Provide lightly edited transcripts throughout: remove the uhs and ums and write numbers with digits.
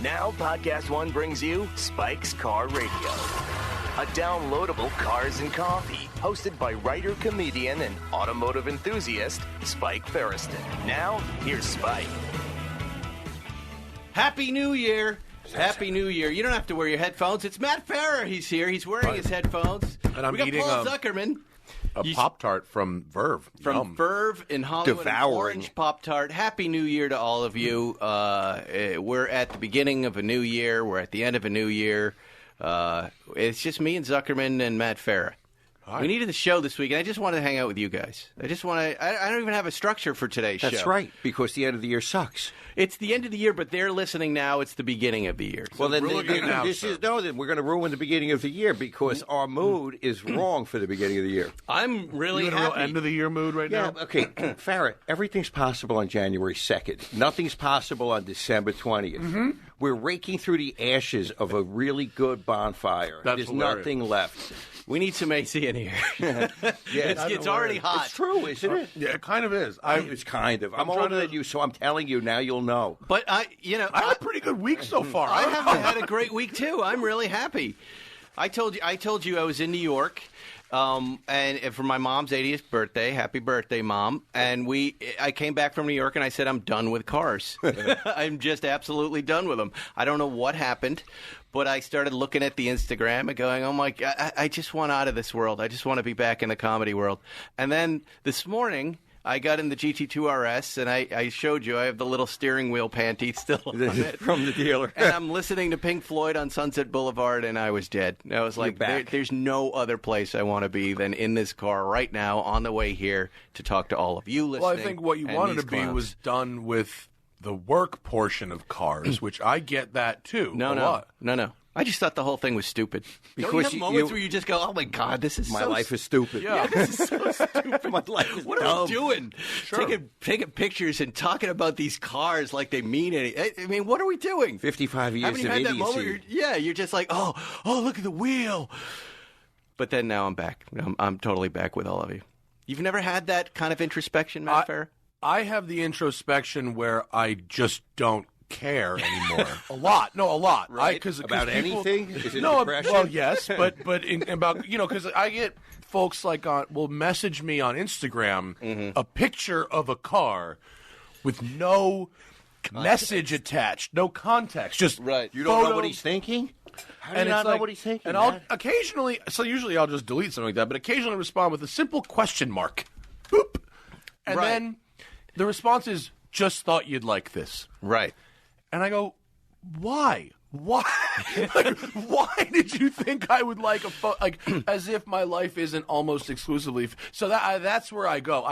Now, Podcast One brings you Spike's Car Radio, a downloadable cars and coffee, hosted by writer, comedian, and automotive enthusiast, Spike Ferriston. Now, here's Spike. Happy New Year. Happy New Year. You don't have to wear your headphones. It's Matt Farah. He's here. He's wearing his headphones. And I'm we got eating Paul Zuckerman. A Pop-Tart from Verve. From Verve in Hollywood. Devouring. Orange Pop-Tart. Happy New Year to all of you. We're at the beginning of a new year. We're at the end of a new year. It's just me and Zuckerman and Matt Farah. Hi. We needed the show this week, and I just wanted to hang out with you guys. I don't even have a structure for today's show. That's right, because the end of the year sucks. It's the end of the year, but they're listening now. It's the beginning of the year. Well, then then we're going to ruin the beginning of the year because our mood is wrong for the beginning of the year. I'm really You in a real happy. end of the year mood right Yeah, now? okay. Farrah, everything's possible on January 2nd. Nothing's possible on December 20th. Mm-hmm. We're raking through the ashes of a really good bonfire. That's There's hilarious. nothing left. We need some AC in here. Yeah, it's already hot. It's true, isn't it? Yeah, it kind of is. It's kind of. I'm trying older to- than you, so I'm telling you now. You'll know. But I had a pretty good week so far. I have had a great week too. I'm really happy. I told you I was in New York, and for my mom's 80th birthday. Happy birthday, Mom! And I came back from New York, and I said I'm done with cars. I'm just absolutely done with them. I don't know what happened, but I started looking at the Instagram and going, "Oh my God, I just want out of this world. I just want to be back in the comedy world." And then this morning, I got in the GT2 RS, and I showed you I have the little steering wheel panty still on it. From the dealer. And I'm listening to Pink Floyd on Sunset Boulevard, and I was dead. I was like, there's no other place I want to be than in this car right now on the way here to talk to all of you listening. Well, I think what you and wanted these to be clowns. was done with the work portion of cars, which I get that too. No. I just thought the whole thing was stupid. Don't you have moments where you just go, "Oh my God, this is My life is stupid. Yeah. this is so stupid. My life is What dumb. are we doing? Sure. Taking pictures and talking about these cars like they mean anything. I mean, what are we doing? 55 years Haven't you of had that idiocy. moment? You're just like, oh, look at the wheel. But then now I'm back. I'm totally back with all of you. You've never had that kind of introspection, Matt Farah? I have the introspection where I just don't care anymore. A lot. Right. Cause About people, anything? Is it no, depression? well, yes, but about because I get folks like will message me on Instagram a picture of a car with no message attached, no context, just Right. You don't know what photo. he's thinking? How do And you it's not know like- what he's thinking? And I'll Matt? occasionally, so usually I'll just delete something like that, but occasionally respond with a simple question mark. Boop. And Right. then the response is, just thought you'd like this. Right. And I go, why? Why? Like, why did you think I would like as if my life isn't almost exclusively? So that's where I go.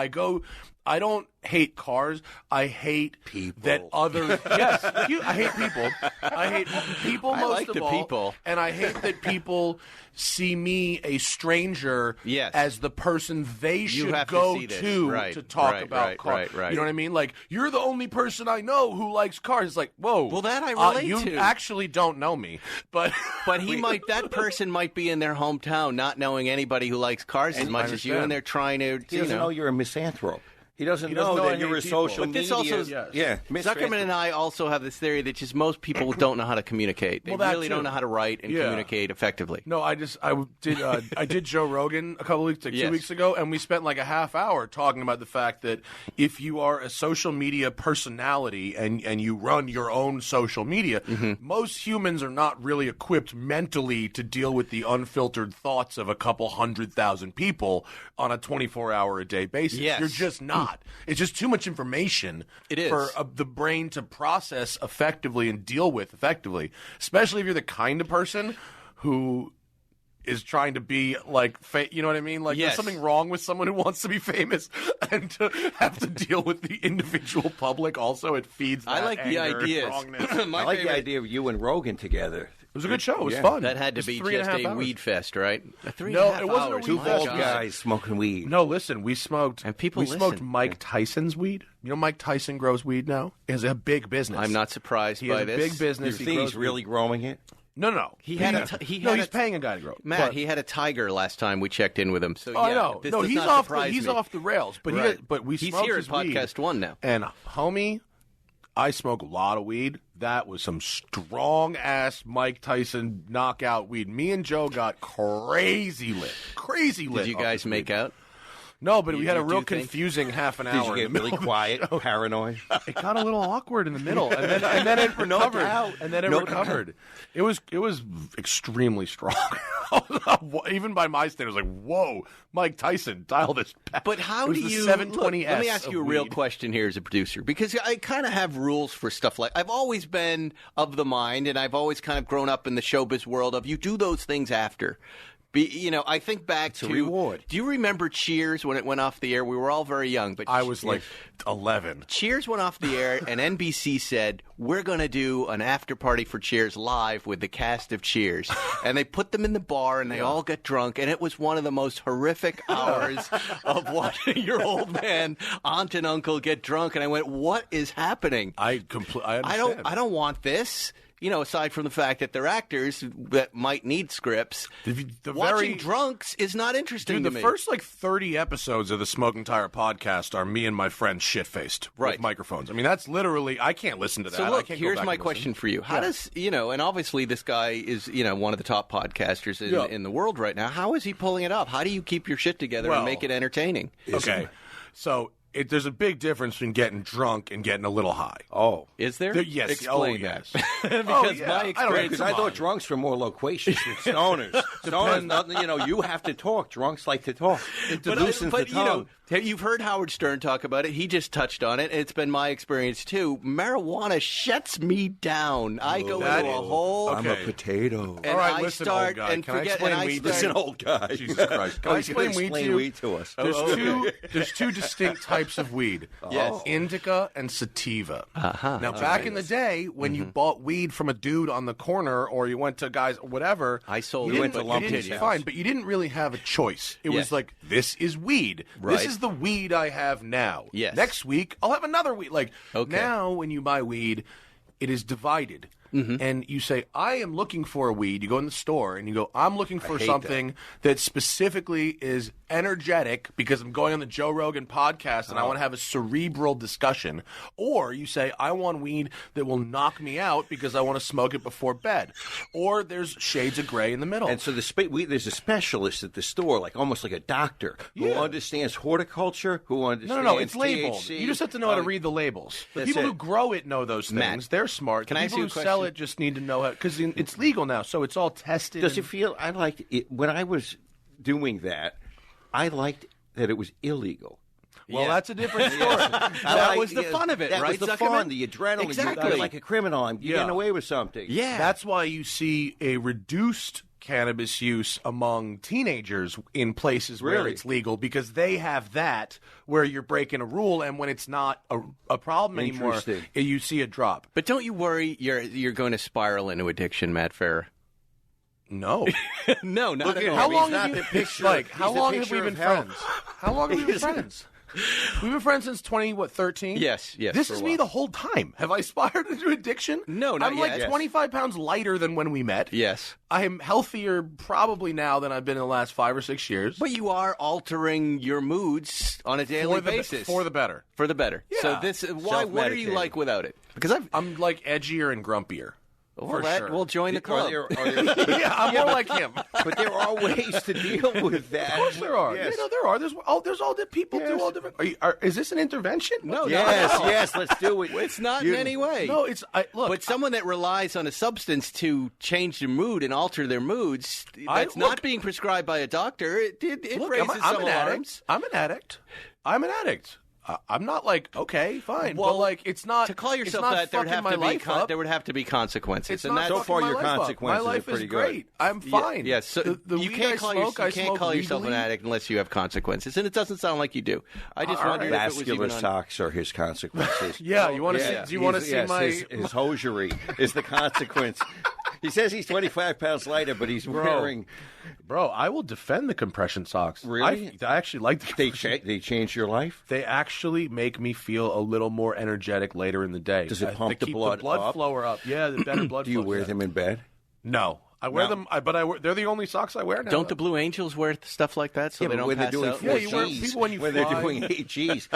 I don't hate cars. I hate people. that other. Yes, I hate people. I hate people I most like of the all. people. And I hate that people see me, a stranger, Yes. as the person they should have to go see this. to Right, to talk right, about right, cars. right. You know what I mean? Like, you're the only person I know who likes cars. It's like, whoa. Well, that I relate you to. actually don't know me, but But that person might be in their hometown not knowing anybody who likes cars as much as you, understand. and they're trying to, He doesn't know you're a misanthrope. He doesn't doesn't know know I that you're hate a people. social But this media. also- Yeah. Zuckerman and I also have this theory that just most people don't know how to communicate. They Well, that really too. don't know how to write and Yeah. communicate effectively. no, I did Joe Rogan a couple weeks, Yes. 2 weeks ago, and we spent like a half hour talking about the fact that if you are a social media personality and you run your own social media, most humans are not really equipped mentally to deal with the unfiltered thoughts of a couple 100,000 people on a 24-hour-a-day basis. Yes. You're just not. It's just too much information It is. for the brain to process effectively and deal with effectively, especially if you're the kind of person who is trying to be like, you know what I mean? Like, Yes. there's something wrong with someone who wants to be famous and to have to deal with the individual public. Also, it feeds that I like the anger and ideas. wrongness. I like the idea of you and Rogan together. It was a good show. It was Yeah. fun. That had It to was be 3.5 just a hours. weed fest, right? No, it wasn't a weed Two Oh, bald God. guys smoking weed. No, listen, we smoked. And people we smoked listen. Mike Tyson's weed. You know, Mike Tyson grows weed now. He has a big business. I'm not surprised He by has a this. big You business. He think grows he's really weed. growing it? No. He had he's paying a guy to grow it. Matt, But- he had a tiger last time we checked in with him. So Oh, yeah, I know. this No, does he's not off. surprise He's me. off the rails. But Right. we He's smoked here at his weed. Podcast One now. And homie, I smoke a lot of weed. That was some strong-ass Mike Tyson knockout weed. Me and Joe got crazy lit. Crazy lit. Did you guys make out? No, but we had a you real do think? confusing half an Did hour. you in get the really middle. quiet, paranoid? It got a little awkward in the middle, and then it recovered. doubt. And then it No recovered. It was extremely strong. Even by my standards, like, whoa, Mike Tyson, dial this back. But how It was do the you? 720S Look, let me ask you a of real weed. question here as a producer, because I kind of have rules for stuff like. I've always been of the mind, and I've always kind of grown up in the showbiz world of you do those things after. I think back to reward. Do you remember Cheers when it went off the air? We were all very young, but I was like 11. Cheers went off the air, and NBC said, we're going to do an after party for Cheers live with the cast of Cheers. And they put them in the bar, and they all got drunk, and it was one of the most horrific hours of watching your old man, aunt and uncle get drunk. And I went, what is happening? I understand. I don't want this. Aside from the fact that they're actors that might need scripts, watching drunks is not interesting Dude, to the me. first 30 episodes of the Smoking Tire podcast are me and my friend shit-faced Right. with microphones. I mean, that's literally, I can't listen to that. So I look, can't go here's back my and question listen. for you. How does, and obviously this guy is, one of the top podcasters in the world right now. How is he pulling it off? How do you keep your shit together Well, and make it entertaining? Okay, so there's a big difference between getting drunk and getting a little high. Oh. Is there? Yes. Explain yes. that. Because Oh, yeah. my I don't know, experience... Because I thought drunks were more loquacious than stoners. Stoners, nothing, you have to talk. Drunks like to talk. It loosens the tongue. You've heard Howard Stern talk about it. He just touched on it. It's been my experience, too. Marijuana shuts me down. I go that into a is- hole... I'm a Okay. potato. And All right, I listen, start old guy. and Can I forget. explain and I weed? start, Listen, old guy. Jesus Christ. Can I explain weed to you? weed to us. There's two distinct types of weed. Yes. Indica and sativa. Now, back in the day, when you bought weed from a dude on the corner or you went to guys, whatever, I sold you it, didn't- but you Lumpkin's didn't- house. fine, but you didn't really have a choice. It Yes. was like, this is weed. Right. This is the weed I have now. Yes. Next week, I'll have another weed. Like, Okay. now when you buy weed, it is divided. And you say, I am looking for a weed. You go in the store and you go, I'm looking for hate something that specifically is energetic because I'm going on the Joe Rogan podcast and I want to have a cerebral discussion. Or you say, I want weed that will knock me out because I want to smoke it before bed. Or there's shades of gray in the middle. And so there's a specialist at the store, almost like a doctor, who Yeah. understands horticulture, who understands No, it's labeled. THC. You just have to know how to read the labels. The That's people it. who grow it know those things. Matt, They're smart. can The I ask people you a who sell question? it just need to know how, because it's legal now, so it's all tested. Does and- it feel? I liked it when I was doing that. I liked that it was illegal. Well, Yeah. that's a different story. That was the fun of it, that right, was the Zuckerman? fun, the adrenaline. Exactly. You're like a criminal. You're Yeah. getting away with something. Yeah. That's why you see a reduced cannabis use among teenagers in places where Really? it's legal because they have that where you're breaking a rule, and when it's not a problem anymore, Interesting. you see a drop. But don't you worry you're going to spiral into addiction, Matt Farah. No. No, not at all. How He's long not have you the picture- like? he's How the long have picture we of been health. friends? How long have we been friends? We've been friends since 13? Yes, This for a is me while. the whole time. Have I spiraled into addiction? No, not I'm like yet. 25 pounds lighter than when we met. Yes. I am healthier probably now than I've been in the last 5 or 6 years. But you are altering your moods on a daily basis. For the better. For the better. So Yeah. this why what are you Self-medicating. like without it? Because I'm like edgier and grumpier. For sure. we'll join the club. Yeah, I'm more like him. But there are ways to deal with that. Of course there are. Yes. You know, there are. There's all the people do Yes. all different. Is this an intervention? No, Yes, no. yes, let's do it. It's not in any way. No, it's look. But someone that relies on a substance to change their mood and alter their moods, that's look- not being prescribed by a doctor. It look, raises I'm some an alarms. addict. I'm an addict. I'm not like okay, fine, Well, but like it's not To call yourself it's not that, there would fucking have my to be life up. there would have to be consequences, It's and not that's So fucking far my your life up. consequences My are life pretty is good. great. I'm fine. Yes, so the you weed can't I call smoke, I can't smoke call yourself an legally. addict unless you have consequences, and it doesn't sound like you do. I just All wondered right. if it was Vascular even on. socks are his consequences. Yeah, you want to Yeah. see? Do you want to He's- see yes, my? his hosiery is the consequence. He says he's 25 pounds lighter, but he's wearing. Bro, I will defend the compression socks. Really? I actually like the compression. They changed your life. They actually make me feel a little more energetic later in the day. Does it pump They the keep blood the blood up? flow up? Yeah, the better blood Do you flow. wear yeah. them in bed? No. I wear them, but they're the only socks I wear now. Don't the Blue Angels wear stuff like that so they don't when pass they're doing out? 4 you wear Gs, people when you they're fly. doing 8 Gs.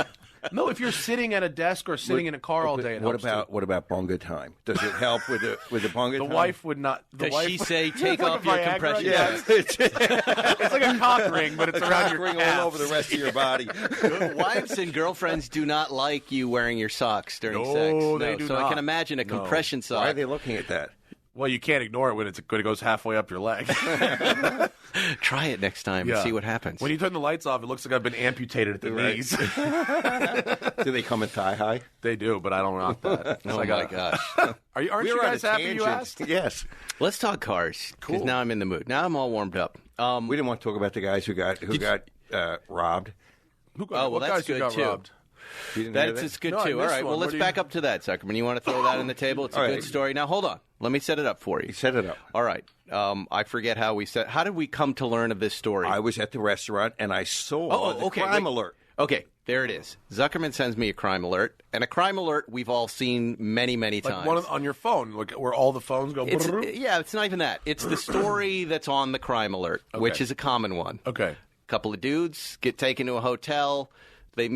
No, if you're sitting at a desk or sitting in a car all day, it helps too. What about bunga time? Does it help with the bunga The time? wife would not. Does wife, she say, take It's like off a your Viagra. compression Yeah. pants? It's like a cock ring, but it's around your ring calves. all over the rest of your body. Wives and girlfriends do not like you wearing your socks during No, sex. they do so I not. can imagine a compression sock. Why are they looking at that? Well, you can't ignore it when it goes halfway up your leg. Try it next time and see what happens. When you turn the lights off, it looks like I've been amputated at the knees. Do they come in thigh high? They do, but I don't rock that. Oh, my gosh. Aren't you guys happy you asked? Yes. Let's talk cars, because now I'm in the mood. Now I'm all warmed up. We didn't want to talk about the guys who got robbed. What that's guys who good, got too. robbed? You didn't hear That's that? it's good, No, I too. All missed right, one. well, What let's do back you- up to that, Zuckerman. You want to throw that on the table? It's a All good right. story. Now, hold on. Let me set it up for you. Set it up. All right. I forget how we set. How did we come to learn of this story? I was at the restaurant and I saw the crime alert. Okay, there it is. Zuckerman sends me a crime alert, and a crime alert we've all seen many, many Like times. one on your phone, like where all the phones go. It's not even that. It's the story that's on the crime alert, which is a common one. Okay. A couple of dudes get taken to a hotel. They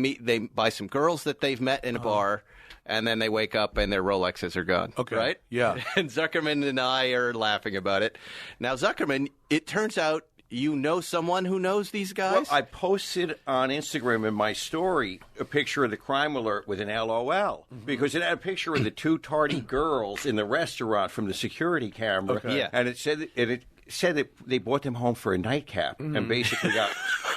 buy some girls that they've met in a bar, and then they wake up and their Rolexes are gone. Okay. Right? Yeah. And Zuckerman and I are laughing about it. Now, Zuckerman, it turns out you know someone who knows these guys? Well, I posted on Instagram in my story a picture of the crime alert with an LOL because it had a picture of the two tardy girls in the restaurant from the security camera. Okay. Yeah. And it said that they brought them home for a nightcap and basically got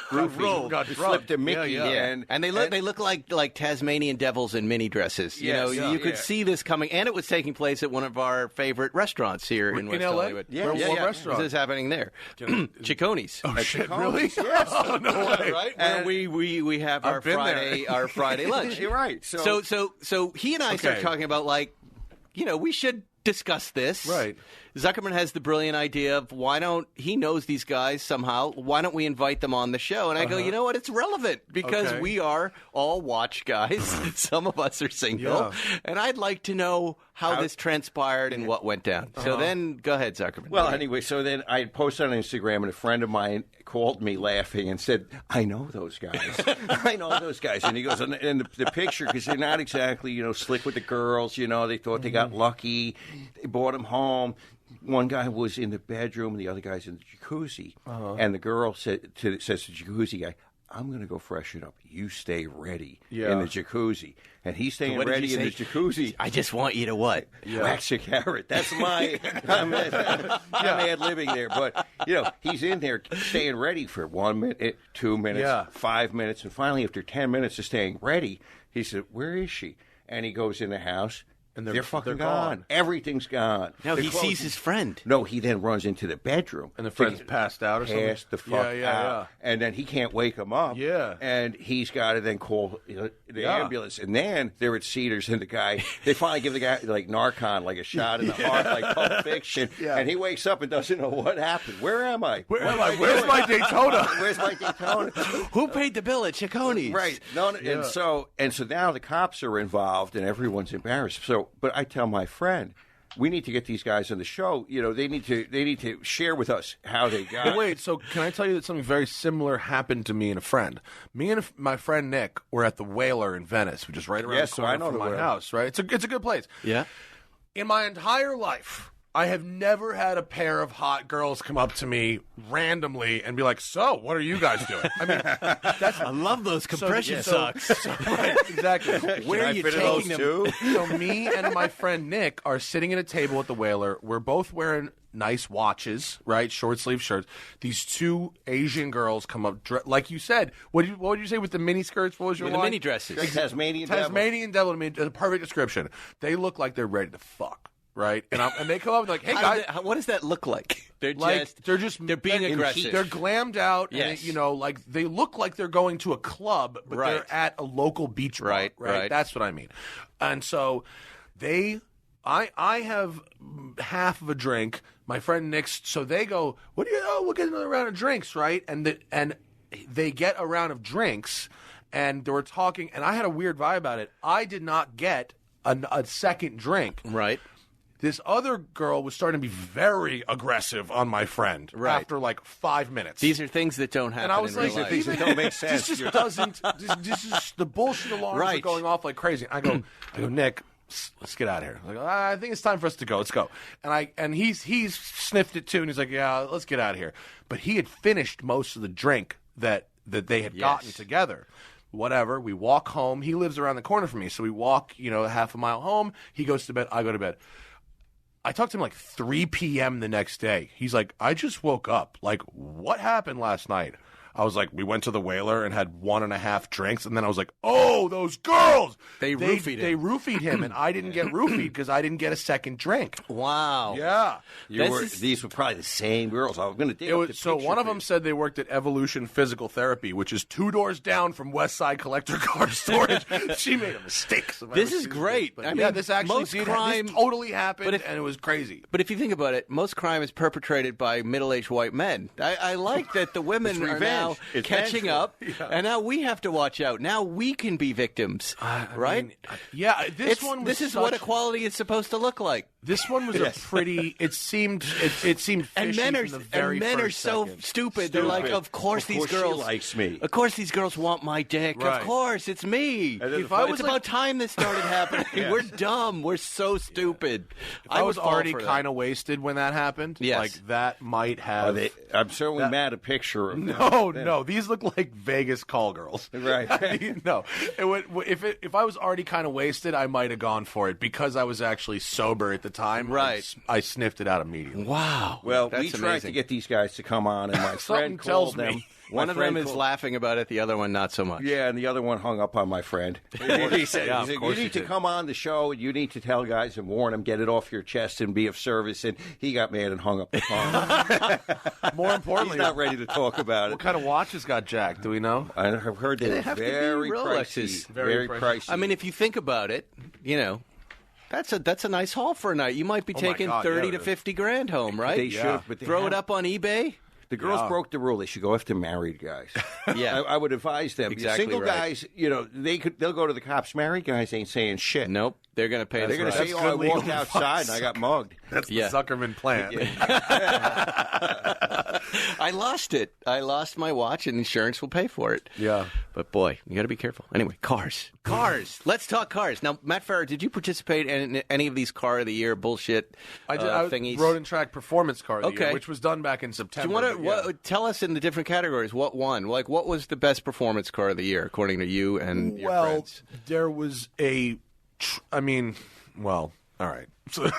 roofied. got Flipped a drugged. Mickey. Yeah. And they look like Tasmanian devils in mini dresses. You Yes, know, yeah. you could Yeah. see this coming, and it was taking place at one of our favorite restaurants here in West LA? Hollywood. Yeah, What yeah. restaurant? This is happening there. Cicconi's. Oh shit! Collins. Really? Yes. Oh no way! Right, where we have our I've been Friday there. our Friday lunch. You're right. So he and I start Okay. talking about we should discuss this. Right. Zuckerman has the brilliant idea of he knows these guys somehow. Why don't we invite them on the show? And I go, you know what? It's relevant because Okay. we are all watch guys. Some of us are single, Yeah. and I'd like to know how this transpired and what went down. So then, go ahead, Zuckerman. Well, anyway, so then I posted on Instagram, and a friend of mine called me laughing and said, I know those guys. I know those guys. And he goes, and the picture, because they're not exactly, slick with the girls, they thought they got lucky. They brought them home. One guy was in the bedroom, and the other guy's in the jacuzzi. And the girl says to the jacuzzi guy, I'm going to go freshen up. You stay ready in the jacuzzi. And he's staying What did ready you in the say? jacuzzi. I just want you to what? Wax a carrot. That's my I'm ad-libbing there. But, he's in there staying ready for 1 minute, 2 minutes, 5 minutes. And finally, after 10 minutes of staying ready, he said, where is she? And he goes in the house. And they're fucking gone. Everything's gone. No, The he clothes- sees his friend. No, he then runs into the bedroom. And the friend's passed out or something? Passed the fuck out. Yeah. And then he can't wake him up. Yeah. And he's got to then call the ambulance. And then they're at Cedars, and the guy, they finally give the guy like Narcan, like a shot in the heart, like Pulp Fiction. Yeah. And he wakes up and doesn't know what happened. Where am I? Where What am I? doing? Where's my Daytona? Where's my Daytona? Who paid the bill at Cicconi's? Right. No, and so now the cops are involved and everyone's embarrassed. So, but I tell my friend, we need to get these guys on the show. They need to share with us how they got. But wait, so can I tell you that something very similar happened to me and a friend? Me and my friend Nick were at the Whaler in Venice, which is right around Yes, the so corner I know from the my Whaler. house. Right? It's a good place. Yeah. In my entire life, I have never had a pair of hot girls come up to me randomly and be like, "So, what are you guys doing?" I mean, I love those compression socks. Right, exactly. Where Can are I you fit in taking those them? too? So me and my friend Nick are sitting at a table at the Whaler. We're both wearing nice watches, right? Short sleeve shirts. These two Asian girls come up, like you said. What would you say with the mini skirts? What was your With the line? mini dresses. Tasmanian devil. Tasmanian devil. I mean, a perfect description. They look like they're ready to fuck, right? And they come up and like, "Hey guys." What does that look like? They're They're being aggressive. They're glammed out, Yes. and like they look like they're going to a club, but Right. they're at a local beach bar. Right, Right, right. That's what I mean. And so I have half of a drink. My friend Nick's. So they go, "What do you? Oh, we'll get another round of drinks, right?" And they get a round of drinks, and they were talking, and I had a weird vibe about it. I did not get a second drink. Right. This other girl was starting to be very aggressive on my friend after like 5 minutes. These are things that don't happen. And I was in like, real life. these that don't make sense. This just doesn't. This is the bullshit alarms are going off like crazy. I go, Nick, let's get out of here. Like, I think it's time for us to go. Let's go. And he's sniffed it too, and he's like, yeah, let's get out of here. But he had finished most of the drink that they had gotten together. Whatever. We walk home. He lives around the corner from me, so we walk, half a mile home. He goes to bed. I go to bed. I talked to him like 3 p.m. the next day. He's like, I just woke up. Like, what happened last night? I was like, we went to the Whaler and had 1.5 drinks, and then I was like, oh, those girls! They roofied him, and I didn't get roofied because I didn't get a second drink. Wow. Yeah. These were probably the same girls. I was going to dig up the So one of them said they worked at Evolution Physical Therapy, which is 2 doors down from West Side Collector Car Storage. She made a mistake. This is great. I mean, this actually this totally happened, and it was crazy. But if you think about it, most crime is perpetrated by middle-aged white men. I like that the women are now catching up, and now we have to watch out. Now we can be victims, right? This is what equality is supposed to look like. This one was a pretty. It seemed fishy and men are from the very first so second. stupid. They're like, of course these girls she likes me. Of course these girls want my dick. Right. Of course it's me. It's about time this started happening. We're dumb. We're so stupid. If I was already kind of wasted when that happened. Yes. Like that might have. I'm certainly mad a picture of No, these look like Vegas call girls. Right. No, if I was already kind of wasted, I might have gone for it because I was actually sober at the time. Right. I sniffed it out immediately. Wow. Well, that's we tried amazing. to get these guys to come on, and my friend tells called them. me. One of them is laughing about it, the other one not so much. Yeah, and the other one hung up on my friend. He said, you need to come on the show, and you need to tell guys and warn them, get it off your chest and be of service. And he got mad and hung up the phone. More importantly, he's not ready to talk about it. What kind of watches got jacked? Do we know? I have heard they're very Rolexes. pricey. Very pricey. I mean, if you think about it, that's a nice haul for a night. You might be taking 30 to 50 grand home, right? They should, but they throw it up on eBay. The girls broke the rule. They should go after married guys. Yeah, I would advise them. Exactly Single guys, they'll go to the cops. Married guys ain't saying shit. Nope, they're going to pay. They're going to say, I walked outside and I got mugged. That's the Zuckerman plan. I lost it. I lost my watch, and insurance will pay for it. Yeah. But boy, you got to be careful. Anyway, cars. Let's talk cars. Now, Matt Farah, did you participate in any of these Car of the Year bullshit thingies? Road and Track Performance Car of the Year, which was done back in September. Do you want to tell us in the different categories what won? Like, what was the best performance car of the year, according to you and your friends? Well, there was all right. So,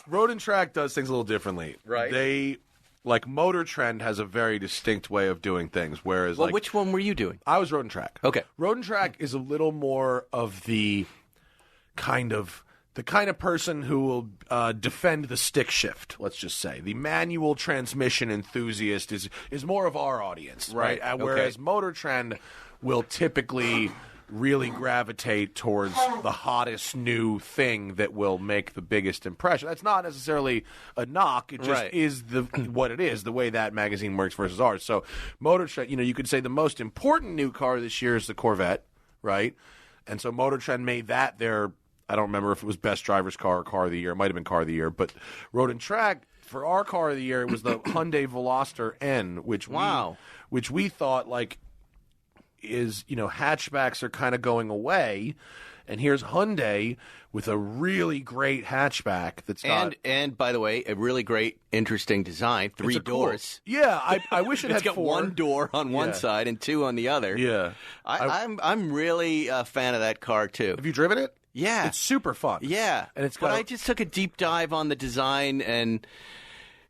Road and Track does things a little differently. Right. Motor Trend has a very distinct way of doing things, whereas which one were you doing? I was Road and Track. Okay. Road and Track is a little more of the kind of person who will defend the stick shift, let's just say. The manual transmission enthusiast is more of our audience, right? Whereas Motor Trend will typically really gravitate towards the hottest new thing that will make the biggest impression. That's not necessarily a knock. It just is what it is, the way that magazine works versus ours. So Motor Trend, you could say the most important new car this year is the Corvette, right? And so Motor Trend made that their, I don't remember if it was best driver's car or car of the year. It might have been car of the year. But Road and Track, for our car of the year, it was the Hyundai Veloster N, which we thought is, hatchbacks are kind of going away, and here's Hyundai with a really great hatchback that's got... And by the way, a really great, interesting design, 3 doors. Cool, yeah, I wish it had 4. It's got 1 door on one side and 2 on the other. Yeah. I'm really a fan of that car, too. Have you driven it? Yeah. It's super fun. Yeah. And but I just took a deep dive on the design and...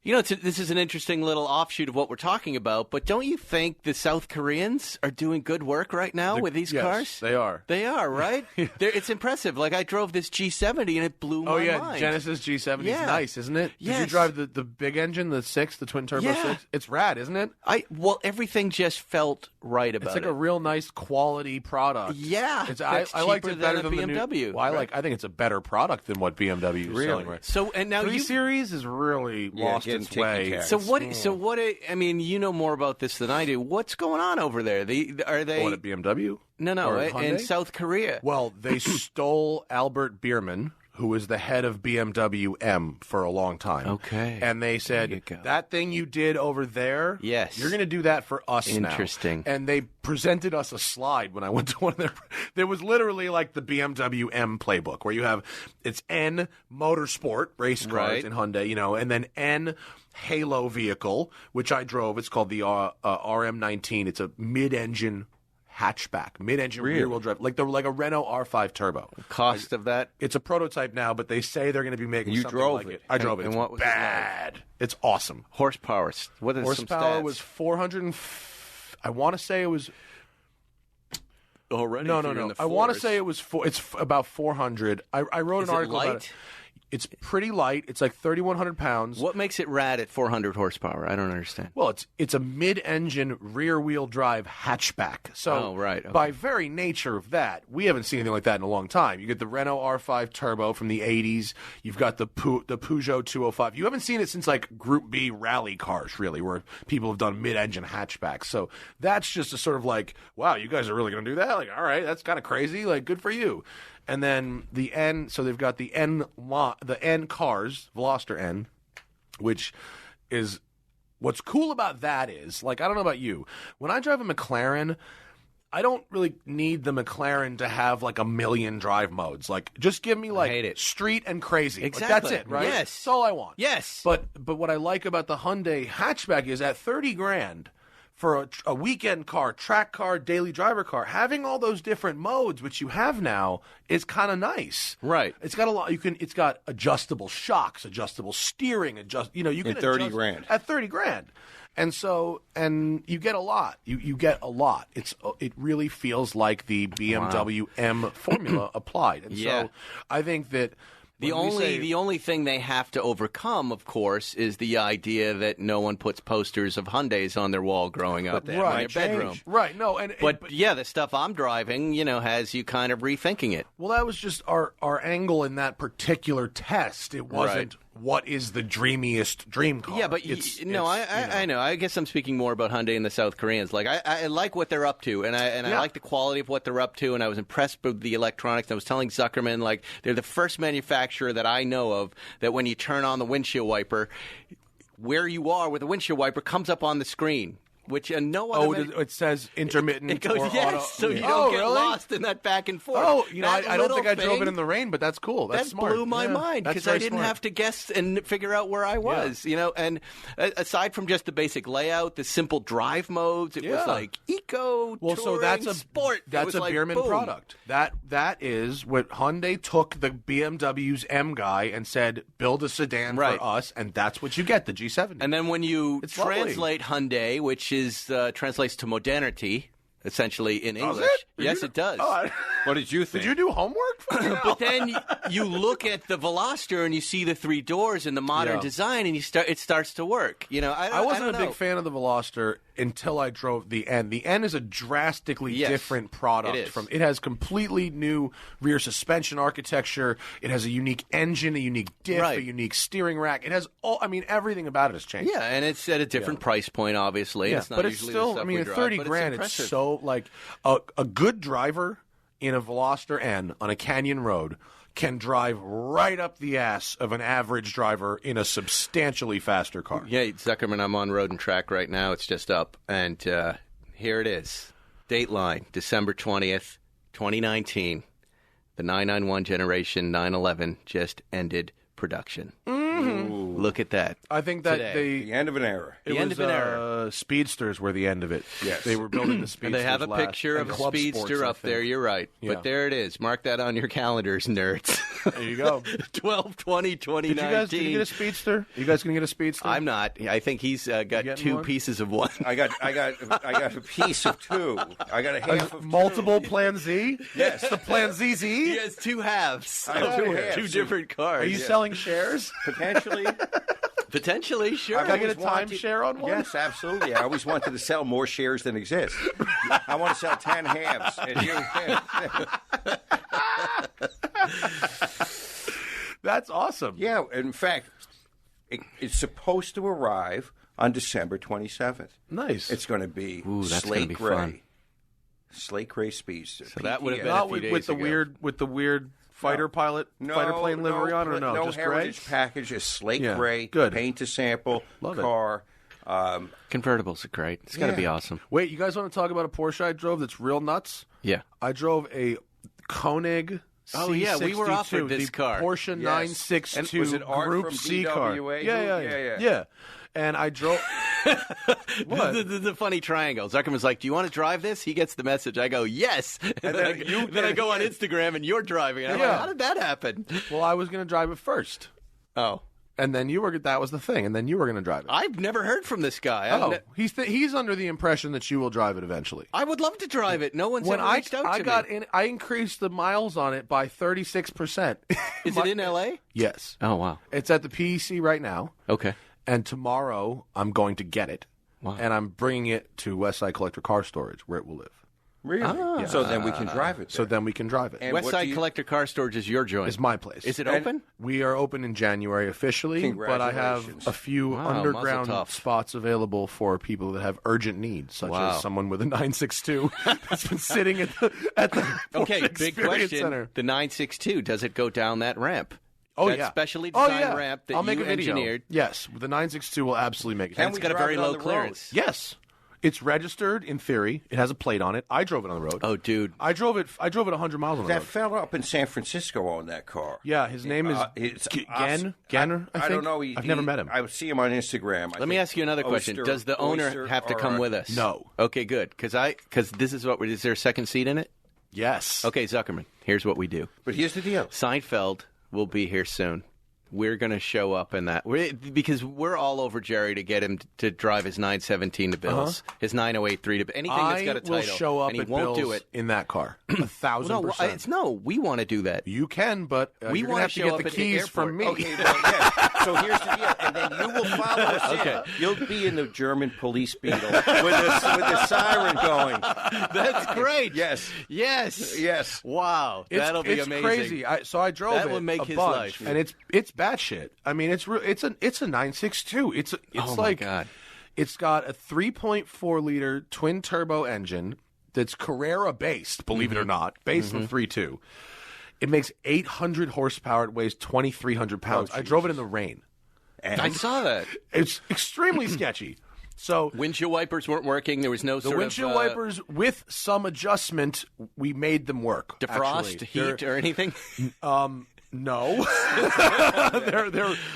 this is an interesting little offshoot of what we're talking about, but don't you think the South Koreans are doing good work right now with these cars? They are. They are, right? It's impressive. Like, I drove this G70 and it blew my mind. Genesis G70 is nice, isn't it? Yes. Did you drive the big engine, the 6, the twin-turbo 6? It's rad, isn't it? Everything just felt right about it. It's like a real nice quality product. Yeah. I liked it better than BMW. The new, I think it's a better product than what BMW is selling right. So, and now 3 Series is really lost its way. So what? I mean, you know more about this than I do. What's going on over there? Are they? What, at BMW? No, in South Korea. Well, they stole Albert Bierman, who was the head of BMW M for a long time. Okay. And they There you said, go. that thing you did over there, Yes. you're going to do that for us now. Interesting. And they presented us a slide when I went to one of their. There was literally like the BMW M playbook where you have, it's N Motorsport, race cars Right. in Hyundai, and then N Halo vehicle, which I drove. It's called the RM19. It's a mid-engine hatchback, mid-engine rear-wheel drive, like a Renault R5 Turbo. Cost of that? It's a prototype now, but they say they're going to be making You something drove like it. it. I drove it. And It's what was it like? bad. It's awesome. Horsepower. What is Horsepower some stats? was 400. I want to say it was. Already. No, if no, you're in no. the I want to force. say it was. It's about 400. I wrote Is an it article about light? it. It's pretty light. It's like 3,100 pounds. What makes it rad at 400 horsepower? I don't understand. Well, it's a mid-engine rear-wheel drive hatchback. So, Oh, right, okay. by very nature of that, we haven't seen anything like that in a long time. You get the Renault R5 Turbo from the 80s. You've got the Peugeot 205. You haven't seen it since like Group B rally cars, really, where people have done mid-engine hatchbacks. So that's just a sort of like, wow, you guys are really going to do that? Like, all right, that's kind of crazy. Like, good for you. And then the N, so they've got the N cars, Veloster N, which is, what's cool about that is, like, I don't know about you, when I drive a McLaren, I don't really need the McLaren to have like a million drive modes. Like, just give me like hate it. street and crazy. Like, Exactly. that's it, right? Yes. That's all I want. Yes. But what I like about the Hyundai hatchback is at 30 grand for a weekend car, track car, daily driver car, having all those different modes which you have now is kind of nice. Right. It's got a lot. It's got adjustable shocks, adjustable steering, you can At 30 adjust grand. at 30 grand. And so, and you get a lot. You get a lot. It really feels like the BMW M formula applied. And Yeah. so, I think that The when we only say- the only thing they have to overcome, of course, is the idea that no one puts posters of Hyundais on their wall growing up that in might their bedroom. change. right? No, and But yeah, the stuff I'm driving, has you kind of rethinking it. well, that was just our angle in that particular test. It wasn't what is the dreamiest dream car. Yeah, but I know. I guess I'm speaking more about Hyundai and the South Koreans. Like I like what they're up to, and I Yeah. like the quality of what they're up to, and I was impressed with the electronics. I was telling Zuckerman, like, they're the first manufacturer that I know of that when you turn on the windshield wiper, where you are with the windshield wiper comes up on the screen. Which no other. it says intermittent. It goes or yes, auto. so you Oh, don't get really? lost in that back and forth. Oh, That I don't think I little drove it thing- in the rain, but that's cool. That's that smart. blew my Yeah, mind that's because I very didn't smart. have to guess and figure out where I was, And aside from just the basic layout, the simple drive modes, it was Yeah. like eco, Well, so touring, that's a sport. It That's was a like, Bierman boom. product. That is what Hyundai took the BMW's M guy and said, build a sedan Right. for us, and that's what you get, the G70. And then when you It's lovely. translate Hyundai, which is translates to modernity, essentially in English. it? Yes, it does. What did you think? Did you do homework? But then you look at the Veloster and you see the three doors and the modern Yeah. design, and it starts to work. I wasn't don't a big know. fan of the Veloster until I drove the N. The N is a drastically Yes, different product. it is. It has completely new rear suspension architecture. It has a unique engine, a unique diff, Right. a unique steering rack. It has everything about it has changed. Yeah, and it's at a different price point, obviously. Yeah, It's not but it's usually still, the stuff we at drive, 30 but it's grand, it's impressive. so, like, a good driver in a Veloster N on a canyon road can drive right up the ass of an average driver in a substantially faster car. Yeah, Zuckerman, I'm on Road and Track right now. It's just up, and here it is. Dateline, December 20th, 2019. The 991 generation 911 just ended production. Look at that. I think that Today. The end of an era. The end of an era. Speedsters were the end of it. Yes. They were building the Speedsters And they have a last, picture and of a Club Sports, speedster I up think. there. You're right. Yeah. But there it is. Mark that on your calendars, nerds. There you go. 12/20/2019. Did you get a Speedster? You guys gonna get a Speedster? I'm not. I think he's got getting two one? pieces of one. I got a piece of two. I got a half of Multiple two. Plan Z? Yes. The Plan ZZ? He has two halves. I have two halves. Two different cars. Are you selling shares? Potentially. Potentially, sure. Can I get a always wanted- timeshare on one? Yes, absolutely. I always wanted to sell more shares than exist. I want to sell 10 halves. And That's awesome. yeah, in fact, it's supposed to arrive on December 27th. Nice. It's going to be that's slate gonna be gray. fun. Slate gray speedster. So that would have PTS. been Not a few with days the ago. weird fighter pilot, fighter plane livery on, or no? No just heritage gray? package, just slate gray, good. paint to sample, Love it. car. Convertibles are great. It's got to be awesome. Wait, you guys want to talk about a Porsche I drove that's real nuts? Yeah. I drove a Koenig. Oh, yeah, we were offered this the car. Porsche 962 Was it Art Group from C car. DWA? Yeah. And I drove. What? The funny triangle. Zuckerman's like, "Do you want to drive this?" He gets the message. I go, "Yes." And then I go on Instagram, and you're driving. And I'm like, how did that happen? Well, I was going to drive it first. Oh. And then that was the thing. And then you were going to drive it. I've never heard from this guy. He's under the impression that you will drive it eventually. I would love to drive it. No one's ever reached out to me. I increased the miles on it by 36%. Is it in L.A.? Yes. Oh, wow. It's at the PEC right now. Okay. And tomorrow I'm going to get it. Wow. And I'm bringing it to Westside Collector Car Storage where it will live. Really? So then we can drive it. So then we can drive it. And Westside Collector Car Storage is your joint. It's my place. Is it open? We are open in January officially, but I have Congratulations. a few Wow, underground mazel tov. spots available for people that have urgent needs, such Wow. as someone with a 962 that's been sitting at the Okay, Ford big Experience question. Center. The 962, does it go down that ramp? Oh, that yeah. specially designed ramp that I'll make you a video. engineered. Yes, the 962 will absolutely make it. Can And it's we got a drive very it on low the road? clearance. Yes. It's registered in theory. It has a plate on it. I drove it on the road. Oh, dude. I drove it 100 miles on the That road. fella up in San Francisco owned that car. Yeah, his name is It's Genner, I I don't think? know. I've never met him. I see him on Instagram. Let me ask you another question. Does the owner have to come with us? No. Okay, good. Because this is what is there a second seat in it? Yes. Okay, Zuckerman. Here's what we do. But here's the deal. Seinfeld will be here soon. We're going to show up in that because we're all over Jerry to get him to drive his 917 to Bills, his 9083 to anything that's got a title. I will show up and he at won't Bill's do it. in that car. 1,000%. No, we want to do that. You can, but We you're wanna gonna have to show get up the at the keys from me. Okay, well, yeah. So here's the deal, and then you will follow us in. Okay. You'll be in the German police beetle with the siren going. That's great. Yes. Yes. Wow. That'll be it's amazing. crazy. So I drove That it would make a his bunch, life. and it's batshit. I mean, it's a 962. It's Oh, my like God. It's got a 3.4 liter twin turbo engine that's Carrera based. Believe it or not, based on 3.2. It makes 800 horsepower. It weighs 2,300 pounds. I drove it in the rain. And I saw that. It's extremely sketchy. So Windshield wipers weren't working. There was no the sort windshield of wipers, with some adjustment, we made them work. defrost, actually. heat, or anything. No.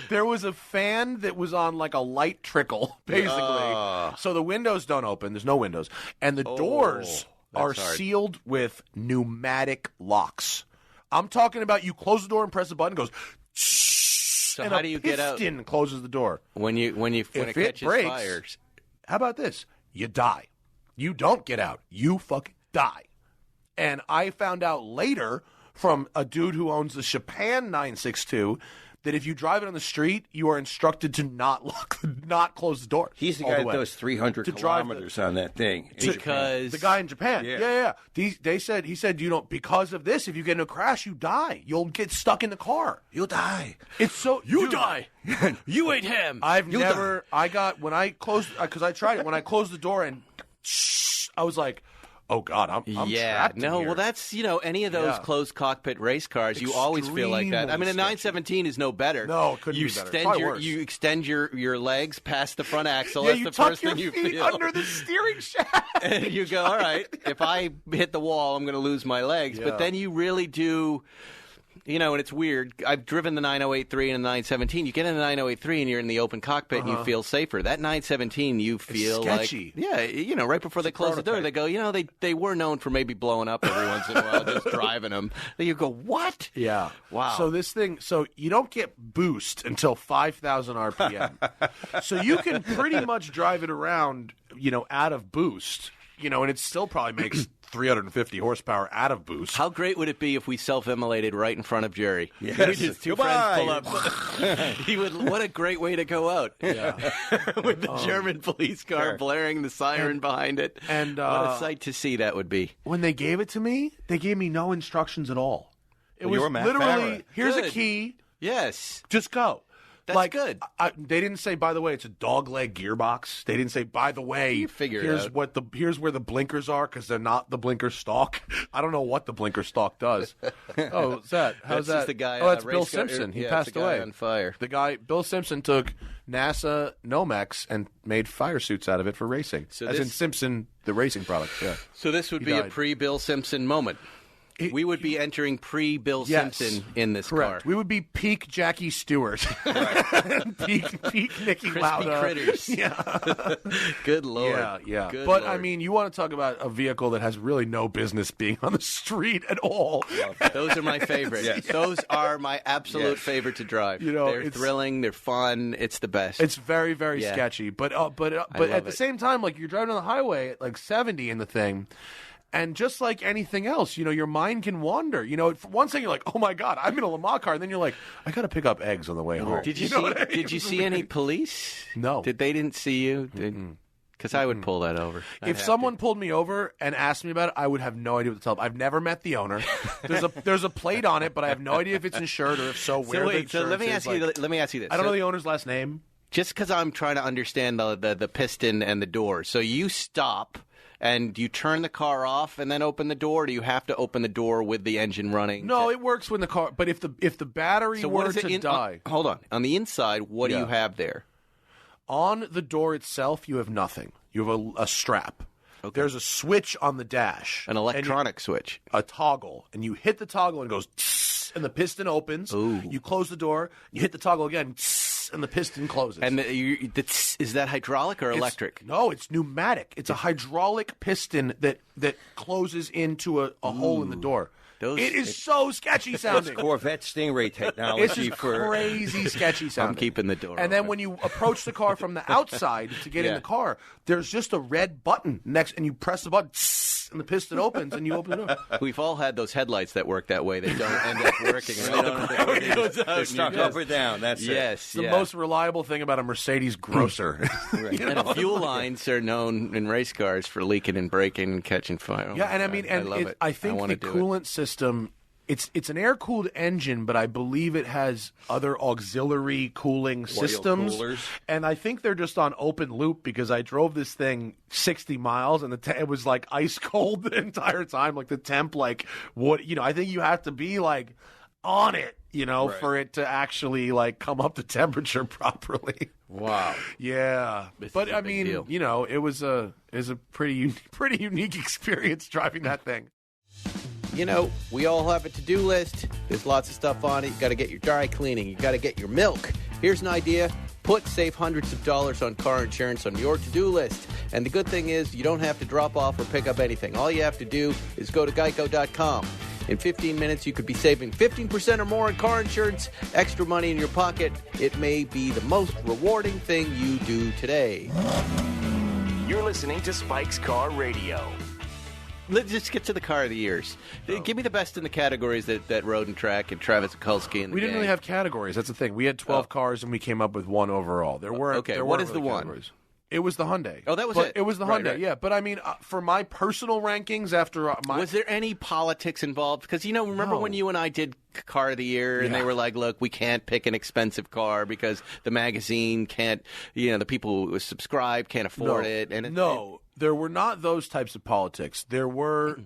there was a fan that was on like a light trickle, basically. So the windows don't open. There's no windows. And the doors are hard. sealed with pneumatic locks. I'm talking about you close the door and press the button, it goes So and how a do you get out piston closes the door. when it If it catches breaks, fires? How about this? You die. You don't get out. You fucking die. And I found out later from a dude who owns the Chopin 962 that if you drive it on the street, you are instructed to not close the door. he's the all guy that way. does 300 To drive kilometers on that thing. Because The guy in Japan. Yeah. Yeah. He said, you know, because of this, if you get in a crash, you die. You'll get stuck in the car. You'll die. It's so dude, die. You ate him. When I closed, because I tried it, when I closed the door and I was like, oh God, I'm trapped in here. Well, that's, any of those Yeah. closed cockpit race cars, you always feel like that. I mean, a Extremely 917 is no better. No, it couldn't you be better. Extend Probably your, worse. you extend your legs past the front axle. Yeah, That's you the tuck first your thing you feet feel. under the steering shaft. And you go, all right, if I hit the wall, I'm going to lose my legs. Yeah. But then you really do, and it's weird. I've driven the 9083 and the 917. You get in the 9083 and you're in the open cockpit and you feel safer. That 917, you feel sketchy. like, right before they close the door, they go, they were known for maybe blowing up every once in a while, just driving them. Then you go, what? Yeah. Wow. So you don't get boost until 5,000 RPM. So you can pretty much drive it around, out of boost, and it still probably makes 350 horsepower out of boost. How great would it be if we self-immolated right in front of Jerry? Yes. Just two Goodbye. friends pull up. What a great way to go out. Yeah. With the German police car blaring the siren behind it. And what a sight to see that would be. When they gave it to me, they gave me no instructions at all. It Well, you was were Matt literally, Farah. here's a Good. key, Yes. just go. That's good. They didn't say, by the way, it's a dog-leg gearbox. They didn't say, by the way, You figure it here's out. here's where the blinkers are because they're not the blinker stalk. I don't know what the blinker stalk does. Oh, what's that? How's That's that? just the guy. Oh, that's race Bill car- Simpson. He yeah, passed it's the guy away. on fire. The guy, Bill Simpson, took NASA Nomex and made fire suits out of it for racing. So As in this- Simpson, the racing product. Yeah. So this would He be a died. pre-Bill Simpson moment. We would be entering pre-Bill Yes. Simpson in this Correct. car. We would be peak Jackie Stewart. peak Nicky Crispy Lauda. critters. Yeah. Good Lord. Yeah. Good But, Lord. I mean, you want to talk about a vehicle that has really no business being on the street at all. Those are my favorites. Yes. Those are my absolute Yes. favorite to drive. You know, they're it's- thrilling. They're fun. It's the best. It's very, very Yeah. sketchy. But love at the it. same time, like, you're driving on the highway at like 70 in the thing. And just like anything else, you know, your mind can wander. You know, for one second you're like, "Oh my God, I'm in a Lamar car," and then you're like, "I got to pick up eggs on the way home." Did you, know see? what I mean? Did you see any police? No. They didn't see you? Because I would pull that over. I'd If have someone to. pulled me over and asked me about it, I would have no idea what to tell them. I've never met the owner. There's a plate on it, but I have no idea if it's insured or if so, where So the wait. So let insurance me is. ask Like, you. Let me ask you this. I don't So know the owner's last name. just because I'm trying to understand the piston and the door. So you stop. And do you turn the car off and then open the door? Or do you have to open the door with the engine running? No, it works when the car. But if the battery So were what is it to die hold on. On the inside, what do Yeah. you have there? on the door itself, you have nothing. You have a strap. Okay. There's a switch on the dash, An electronic switch. a toggle, and you hit the toggle and it goes, tss, and the piston opens. Ooh. You close the door. You hit the toggle again, tss, and the piston closes. And is that hydraulic or It's- electric? No, it's pneumatic. It's a hydraulic piston that closes into a hole in the door. It is so sketchy sounding. Corvette Stingray It's technology just for crazy sketchy sounding. I'm keeping the door And then open. when you approach the car from the outside to get in Yeah. the car, there's just a red button next, and you press the button, and the piston opens, and you open the door. We've all had those headlights that work that way. They don't end up working. They're stuck up or down. That's it. Yes, It's the yeah. most reliable thing about a Mercedes grosser. And fuel lines are known in race cars for leaking and breaking and catching fire. Oh Yeah, my and I God, mean, and love it. I think wanna the do it. coolant system. It's an air-cooled engine, but I believe it has other auxiliary cooling systems. coolers. And I think they're just on open loop because I drove this thing 60 miles and it was like ice cold the entire time. Like the temp, like what I think you have to be like on it, for it to actually like come up to temperature properly. Wow. Yeah, This but is a I big mean, deal. it was a pretty unique experience driving that thing. We all have a to-do list. There's lots of stuff on it. You got to get your dry cleaning. You got to get your milk. Here's an idea. Save hundreds of dollars on car insurance on your to-do list. And the good thing is you don't have to drop off or pick up anything. All you have to do is go to geico.com. In 15 minutes, you could be saving 15% or more on car insurance, extra money in your pocket. It may be the most rewarding thing you do today. You're listening to Spike's Car Radio. Let's just get to the car of the years. Give me the best in the categories that Road and Track and Travis Mikulski and the We didn't gang. really have categories. That's the thing. We had 12 cars and we came up with one overall. There weren't. Okay, there what weren't is the really one? categories. It was the Hyundai. Oh, that was But it. It was the Right, Hyundai. right. Yeah, but I mean, for my personal rankings, after my Was there any politics involved? Because, remember No. when you and I did Car of the Year and they Yeah. were like, look, we can't pick an expensive car because the magazine can't, the people who subscribe can't afford it. And there were not those types of politics. There were.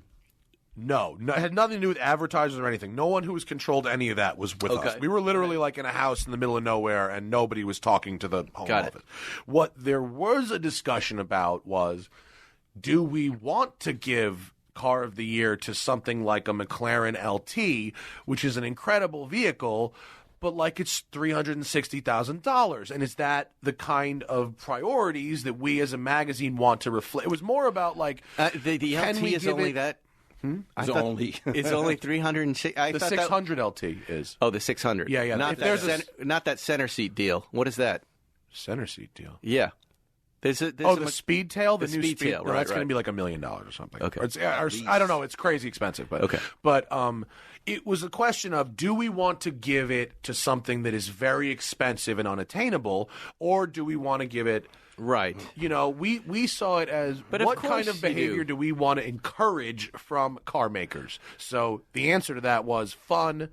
No, it had nothing to do with advertisers or anything. No one who was controlled any of that was with Okay. us. We were literally like in a house in the middle of nowhere, and nobody was talking to the home Got it. office. What there was a discussion about was, do we want to give Car of the Year to something like a McLaren LT, which is an incredible vehicle, but like it's $360,000, and is that the kind of priorities that we as a magazine want to reflect? It was more about like the can LT we is give only it- that? It's only It's only 306. the 600 LT is Oh, the 600. Yeah, yeah. Not If that, there's not that center seat deal. What is that? center seat deal. Yeah. There's The speed tail, the new Speed Tail, no, right, that's going right. to be like $1 million or something. Okay. Or I don't know. It's crazy expensive, but Okay. But it was a question of, do we want to give it to something that is very expensive and unattainable, or do we want to give it? Right. We saw it as But of what kind course of you behavior do. do we want to encourage from car makers? So the answer to that was fun,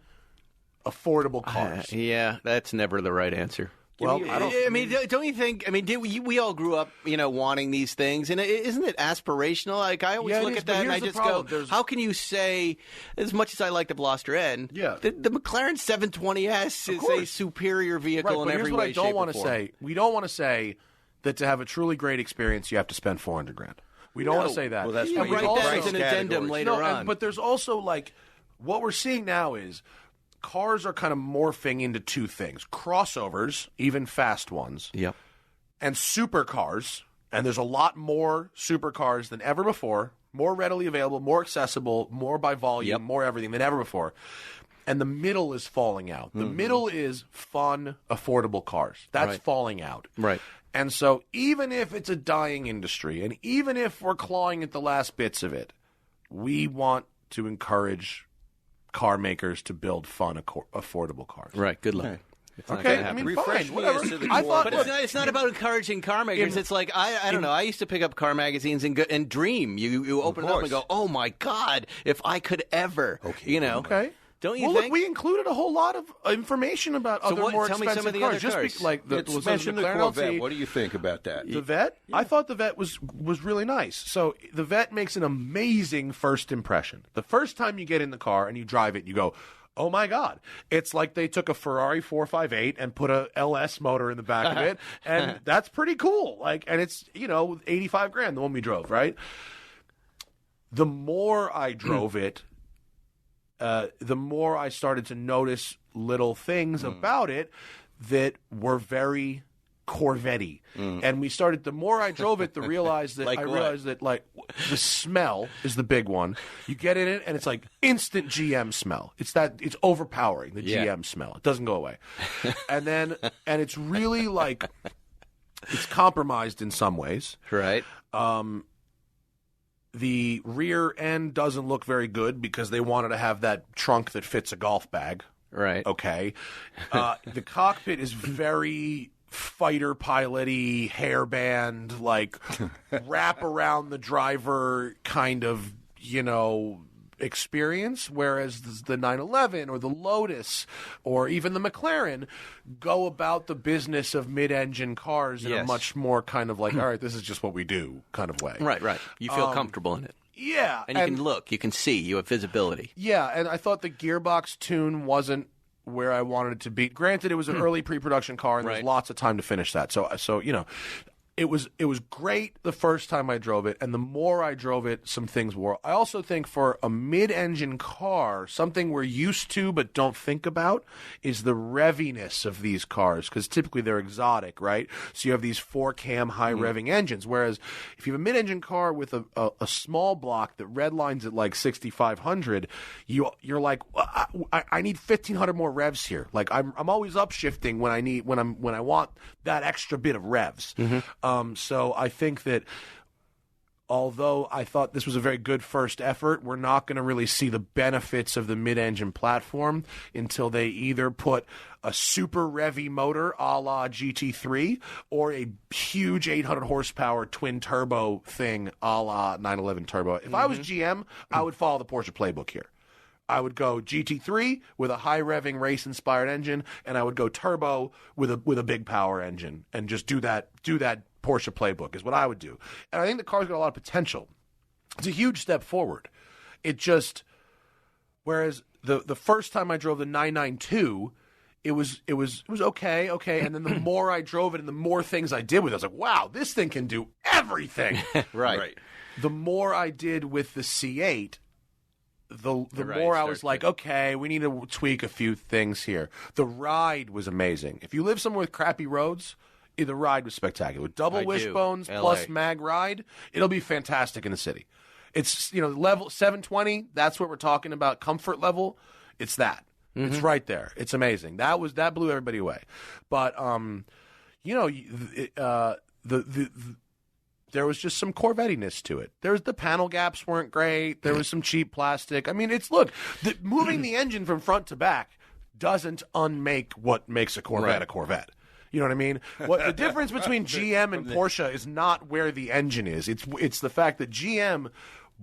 affordable cars. Yeah, that's never the right answer. Well, I mean, don't you think? I mean, we all grew up, wanting these things, and isn't it aspirational? Like I always look at that and I just go, "How can you say?" As much as I like the Veloster N, the McLaren 720S is a superior vehicle in every way, shape, or form. Here's what I don't want to say: we don't want to say that to have a truly great experience, you have to spend $400,000. We don't want to say that. Well, that's write that as an addendum later on. But there's also what we're seeing now is. Cars are kind of morphing into two things. Crossovers, even fast ones. Yep. And supercars. And there's a lot more supercars than ever before. More readily available, more accessible, more by volume, more everything than ever before. And the middle is falling out. The middle is fun, affordable cars. That's falling out. Right. And so even if it's a dying industry, and even if we're clawing at the last bits of it, we want to encourage car makers to build fun, affordable cars. Right. Good luck. Okay. It's not gonna happen. Fine, whatever. But it's not about encouraging car makers. It's like I don't know. I used to pick up car magazines and dream. You open it up and go, oh my God, if I could ever, Okay. Don't you think? Look, we included a whole lot of information about other more tell expensive me some of the cars. other Just cars. Mention the Corvette. What do you think about that? The Vet? Yeah. I thought the Vet was really nice. So the Vet makes an amazing first impression. The first time you get in the car and you drive it, you go, oh my God. It's like they took a Ferrari 458 and put a LS motor in the back of it, and that's pretty cool. And it's, $85,000, the one we drove, right? The more I drove it, the more I started to notice little things about it that were very Corvette-y. And the more I drove it, I realized that the smell is the big one. You get in it and it's like instant GM smell. It's overpowering, the GM smell. It doesn't go away. And it's really it's compromised in some ways. Right. The rear end doesn't look very good because they wanted to have that trunk that fits a golf bag. Right. Okay. The cockpit is very fighter pilot-y, hairband, wrap around the driver kind of, experience, whereas the 911 or the Lotus or even the McLaren go about the business of mid-engine cars in a much more kind of all right, this is just what we do kind of way. Right. You feel comfortable in it. Yeah. And you can look, you can see, you have visibility. Yeah, and I thought the gearbox tune wasn't where I wanted it to be. Granted, it was an early pre-production car, and there's lots of time to finish that. So it was great the first time I drove it, and the more I drove it, some things were. I also think for a mid-engine car, something we're used to but don't think about is the reviness of these cars, because typically they're exotic, right? So you have these 4-cam high-revving engines, whereas if you have a mid-engine car with a small block that redlines at 6,500, you're like, I need 1,500 more revs here. I'm always upshifting when I want that extra bit of revs. So I think that although I thought this was a very good first effort, we're not going to really see the benefits of the mid-engine platform until they either put a super revvy motor a la GT3 or a huge 800 horsepower twin turbo thing a la 911 turbo. If I was GM, I would follow the Porsche playbook here. I would go GT3 with a high revving race inspired engine, and I would go turbo with a big power engine, and just do that Porsche playbook is what I would do. And I think the car's got a lot of potential. It's a huge step forward. Whereas the first time I drove the 992, it was okay, and then the more I drove it and the more things I did with it, I was like, wow, this thing can do everything. Right. The more I did with the C8, the more I was like, okay, we need to tweak a few things here. The ride was amazing. If you live somewhere with crappy roads, the ride was spectacular. With double wishbones plus mag ride, it'll be fantastic in the city. It's, level 720, that's what we're talking about, comfort level. It's that. It's right there. It's amazing. That blew everybody away. But, there was just some Corvette-ness to it. The panel gaps weren't great. There was some cheap plastic. I mean, moving the engine from front to back doesn't unmake what makes a Corvette a Corvette. You know what I mean? The difference between GM and Porsche is not where the engine is. It's the fact that GM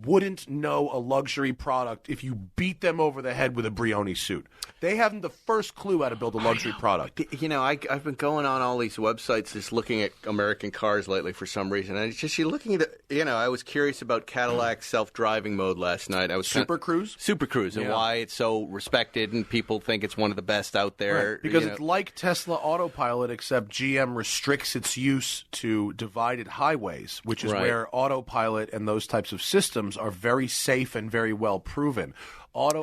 wouldn't know a luxury product if you beat them over the head with a Brioni suit. They haven't the first clue how to build a luxury product. You know, I've been going on all these websites just looking at American cars lately for some reason. And it's just you're looking at I was curious about Cadillac's self-driving mode last night. I was Super Cruise? Super Cruise, and why it's so respected and people think it's one of the best out there. Right. Because it's like Tesla Autopilot, except GM restricts its use to divided highways, which is where Autopilot and those types of systems are very safe and very well proven.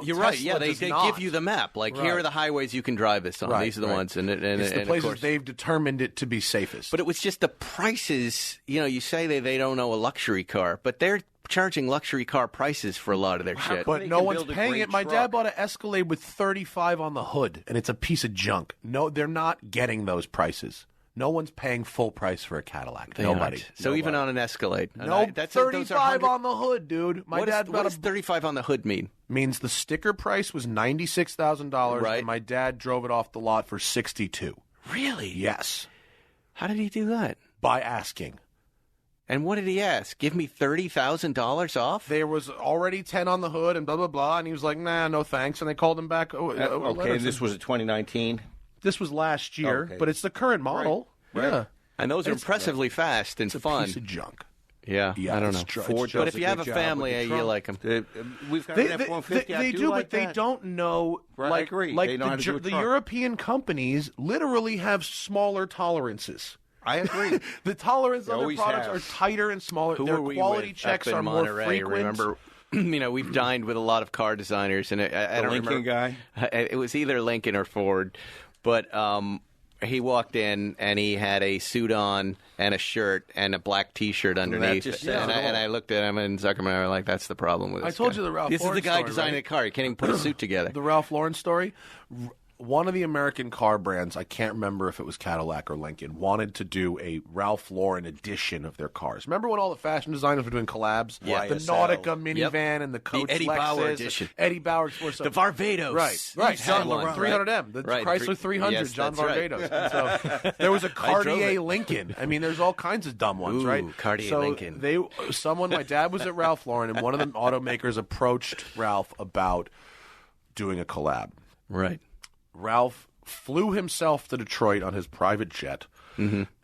You're right. Yeah, they give you the map. Like, here are the highways you can drive this on. These are the ones. And it's the places they've determined it to be safest. But it was just the prices. You know, you say they don't know a luxury car, but they're charging luxury car prices for a lot of their shit. But no one's paying it. My dad bought an Escalade with 35 on the hood, and it's a piece of junk. No, they're not getting those prices. No one's paying full price for a Cadillac. Nobody. So even on an Escalade. No, 35 on the hood, dude. What does 35 on the hood mean? Means the sticker price was $96,000, and my dad drove it off the lot for $62,000. Really? Yes. How did he do that? By asking. And what did he ask? Give me $30,000 off? There was already 10 on the hood and blah, blah, blah, and he was like, nah, no thanks, and they called him back. Okay, this was 2019? This was last year, but it's the current model. Right. Yeah. And those are impressively fast and fun. It's a piece of junk. Yeah, I don't know. But if you have a family, you like them. We've got an F-150. They do, but they don't know. Right, like, I agree. Like they know how to do a the truck. European companies literally have smaller tolerances. I agree. The tolerance of their products have. are tighter and smaller. Who their are we quality with checks up in are more Monterey? frequent. Remember, we've dined with a lot of car designers, and I don't Lincoln remember. guy? It was either Lincoln or Ford, but he walked in and he had a suit on and a shirt and a black T-shirt underneath. And I looked at him, and Zuckerman and I were like, "That's the problem with this." I told guy. you the Ralph This Lauren is the guy story, designing right? the car. He can't even put a suit together. The Ralph Lauren story. One of the American car brands, I can't remember if it was Cadillac or Lincoln, wanted to do a Ralph Lauren edition of their cars. Remember when all the fashion designers were doing collabs? Yeah. The Nautica minivan and the Coach Eddie Lexus, Bauer edition. Eddie Bauer, The Varvados. Right. John John 300M, the Chrysler 300, Yes, John that's right. Varvados. And so there was a Cartier Lincoln. I mean, there's all kinds of dumb ones, right? Cartier Lincoln. My dad was at Ralph Lauren, and one of the automakers approached Ralph about doing a collab. Right. Ralph flew himself to Detroit on his private jet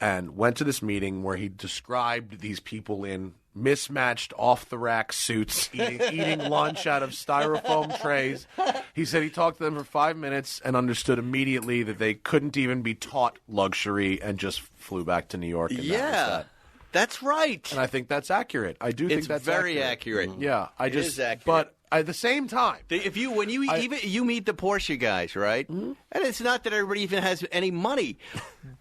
and went to this meeting where he described these people in mismatched off-the-rack suits eating lunch out of styrofoam trays. He said he talked to them for 5 minutes and understood immediately that they couldn't even be taught luxury and just flew back to New York. And that was that. That's right. And I think that's accurate. I do think that's very accurate. Yeah, It is accurate. But at the same time, When you meet the Porsche guys, right? And it's not that everybody even has any money,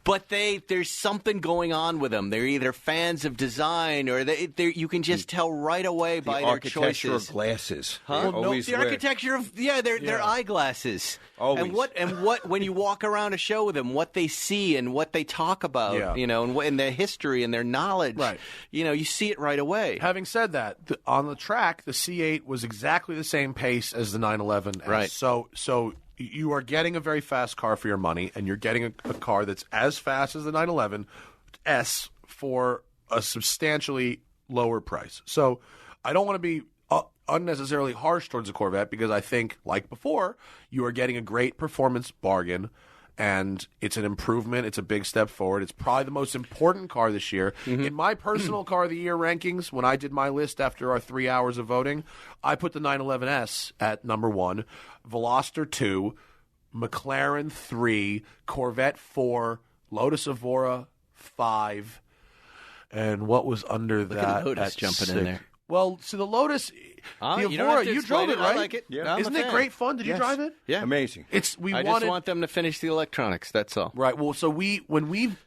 but there's something going on with them. They're either fans of design or you can just tell right away by their choices. The architecture of glasses. Huh? The architecture of their eyeglasses. Always. And what when you walk around a show with them, what they see and what they talk about, and their history and their knowledge. Right. You see it right away. Having said that, on the track, the C8 was exactly the same pace as the 911. Right. So you are getting a very fast car for your money, and you're getting a car that's as fast as the 911 S for a substantially lower price. So I don't want to be unnecessarily harsh towards the Corvette because I think, like before, you are getting a great performance bargain. And it's an improvement. It's a big step forward. It's probably the most important car this year. In my personal car of the year rankings, when I did my list after our 3 hours of voting, I put the 911S at number 1, Veloster 2, McLaren 3, Corvette 4, Lotus Evora 5, and what was under that? Lotus at jumping 6. in there. Well, so the Lotus, the you don't have Evora, to you explain drove it, it. right? I like it. Yeah. I'm Isn't a it fan. great fun? Did you drive it? Yeah. Amazing. I just want them to finish the electronics. That's all. Right. Well, so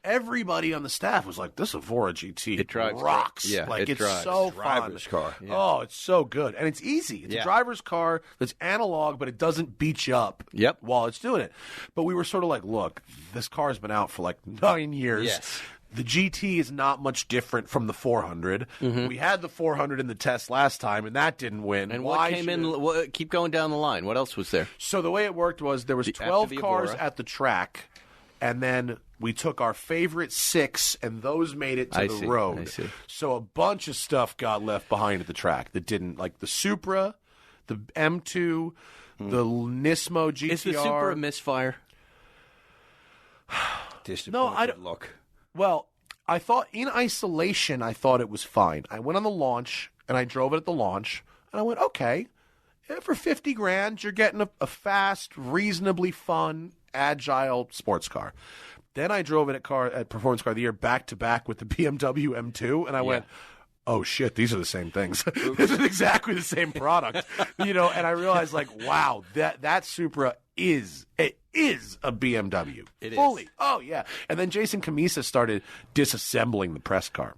everybody on the staff was like, "This Evora GT, It drives rocks. great. Yeah, like it it's drives. so fun. Driver's car. Yeah. Oh, it's so good, and it's easy. It's a driver's car that's analog, but it doesn't beat you up. Yep. While it's doing it. But we were sort of like, "Look, this car's been out for like 9 years. Yes. The GT is not much different from the 400. We had the 400 in the test last time, and that didn't win. And Why what came should in? it- Keep going down the line. What else was there? So the way it worked was there was 12 the cars Evora. at the track, and then we took our favorite 6, and those made it to I the see, road. I see. So a bunch of stuff got left behind at the track that didn't, like the Supra, the M2, the Nismo GTR. Is the Supra a misfire? Disappointed look. Well, I thought in isolation, I thought it was fine. I went on the launch, and I drove it at the launch, and I went, okay, for 50 grand, you're getting a fast, reasonably fun, agile sports car. Then I drove it at Performance Car of the Year back-to-back with the BMW M2, and I went, oh, shit, these are the same things. This is exactly the same product. And I realized, like, wow, that Supra is a BMW. It Fully. is. Oh, yeah. And then Jason Camisa started disassembling the press car.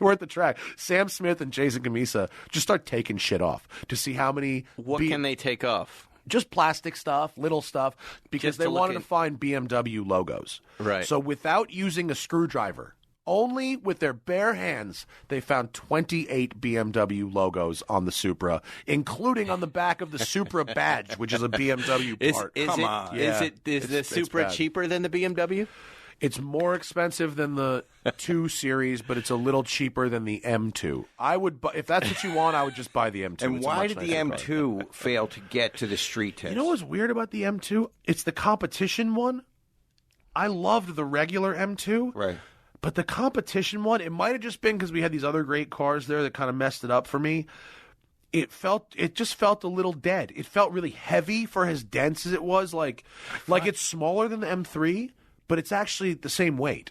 We're at the track. Sam Smith and Jason Camisa just start taking shit off to see how many... What can they take off? Just plastic stuff, little stuff, because Just they to wanted look to find BMW logos. Right. So without using a screwdriver, only with their bare hands, they found 28 BMW logos on the Supra, including on the back of the Supra badge, which is a BMW part. Come on. Yeah. Is the It's Supra bad. cheaper than the BMW? It's more expensive than the 2 Series, but it's a little cheaper than the M2. I would, if that's what you want, I would just buy the M2. And It's a why much did the nicer car. M2 fail to get to the street test? You know what's weird about the M2? It's the competition one. I loved the regular M2. Right. But the competition one, it might have just been because we had these other great cars there that kind of messed it up for me. It just felt a little dead. It felt really heavy for as dense as it was. Like it's smaller than the M3, but it's actually the same weight.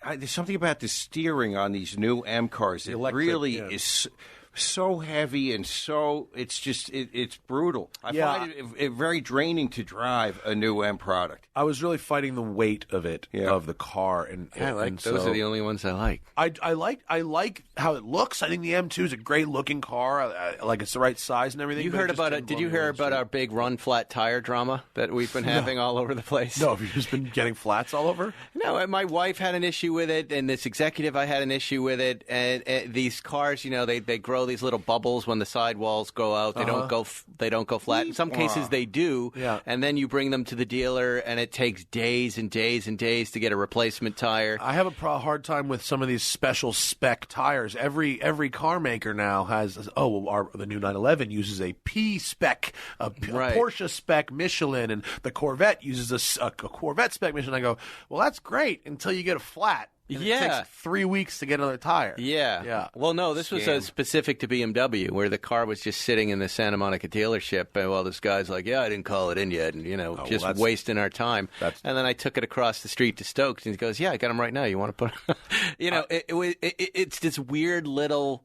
There's something about the steering on these new M cars that electric, really yeah. is so heavy and so it's brutal. I find it very draining to drive a new M product. I was really fighting the weight of it, of the car, and Those so are the only ones I like. I like how it looks. I think the M2 is a great looking car. I like it's the right size and everything. You but heard just about didn't it? Did blow you me hear away. about our big run flat tire drama that we've been having all over the place? No, have you just been getting flats all over? No, my wife had an issue with it, and this executive I had an issue with it. And these cars, they grow these little bubbles when the sidewalls go out. They don't go. They don't go flat. In some cases, they do. Yeah. And then you bring them to the dealer, and it takes days and days and days to get a replacement tire. I have a hard time with some of these special spec tires. Every car maker now has the new 911 uses a P spec, a Right. Porsche spec Michelin, and the Corvette uses a Corvette spec Michelin. I go, well, that's great until you get a flat. And It Yeah. takes 3 weeks to get another tire. Yeah. Well, no, this was specific to BMW, where the car was just sitting in the Santa Monica dealership. And while this guy's like, I didn't call it in yet, and, just that's- wasting our time. And then I took it across the street to Stokes, and he goes, I got them right now. You want to put it's this weird little...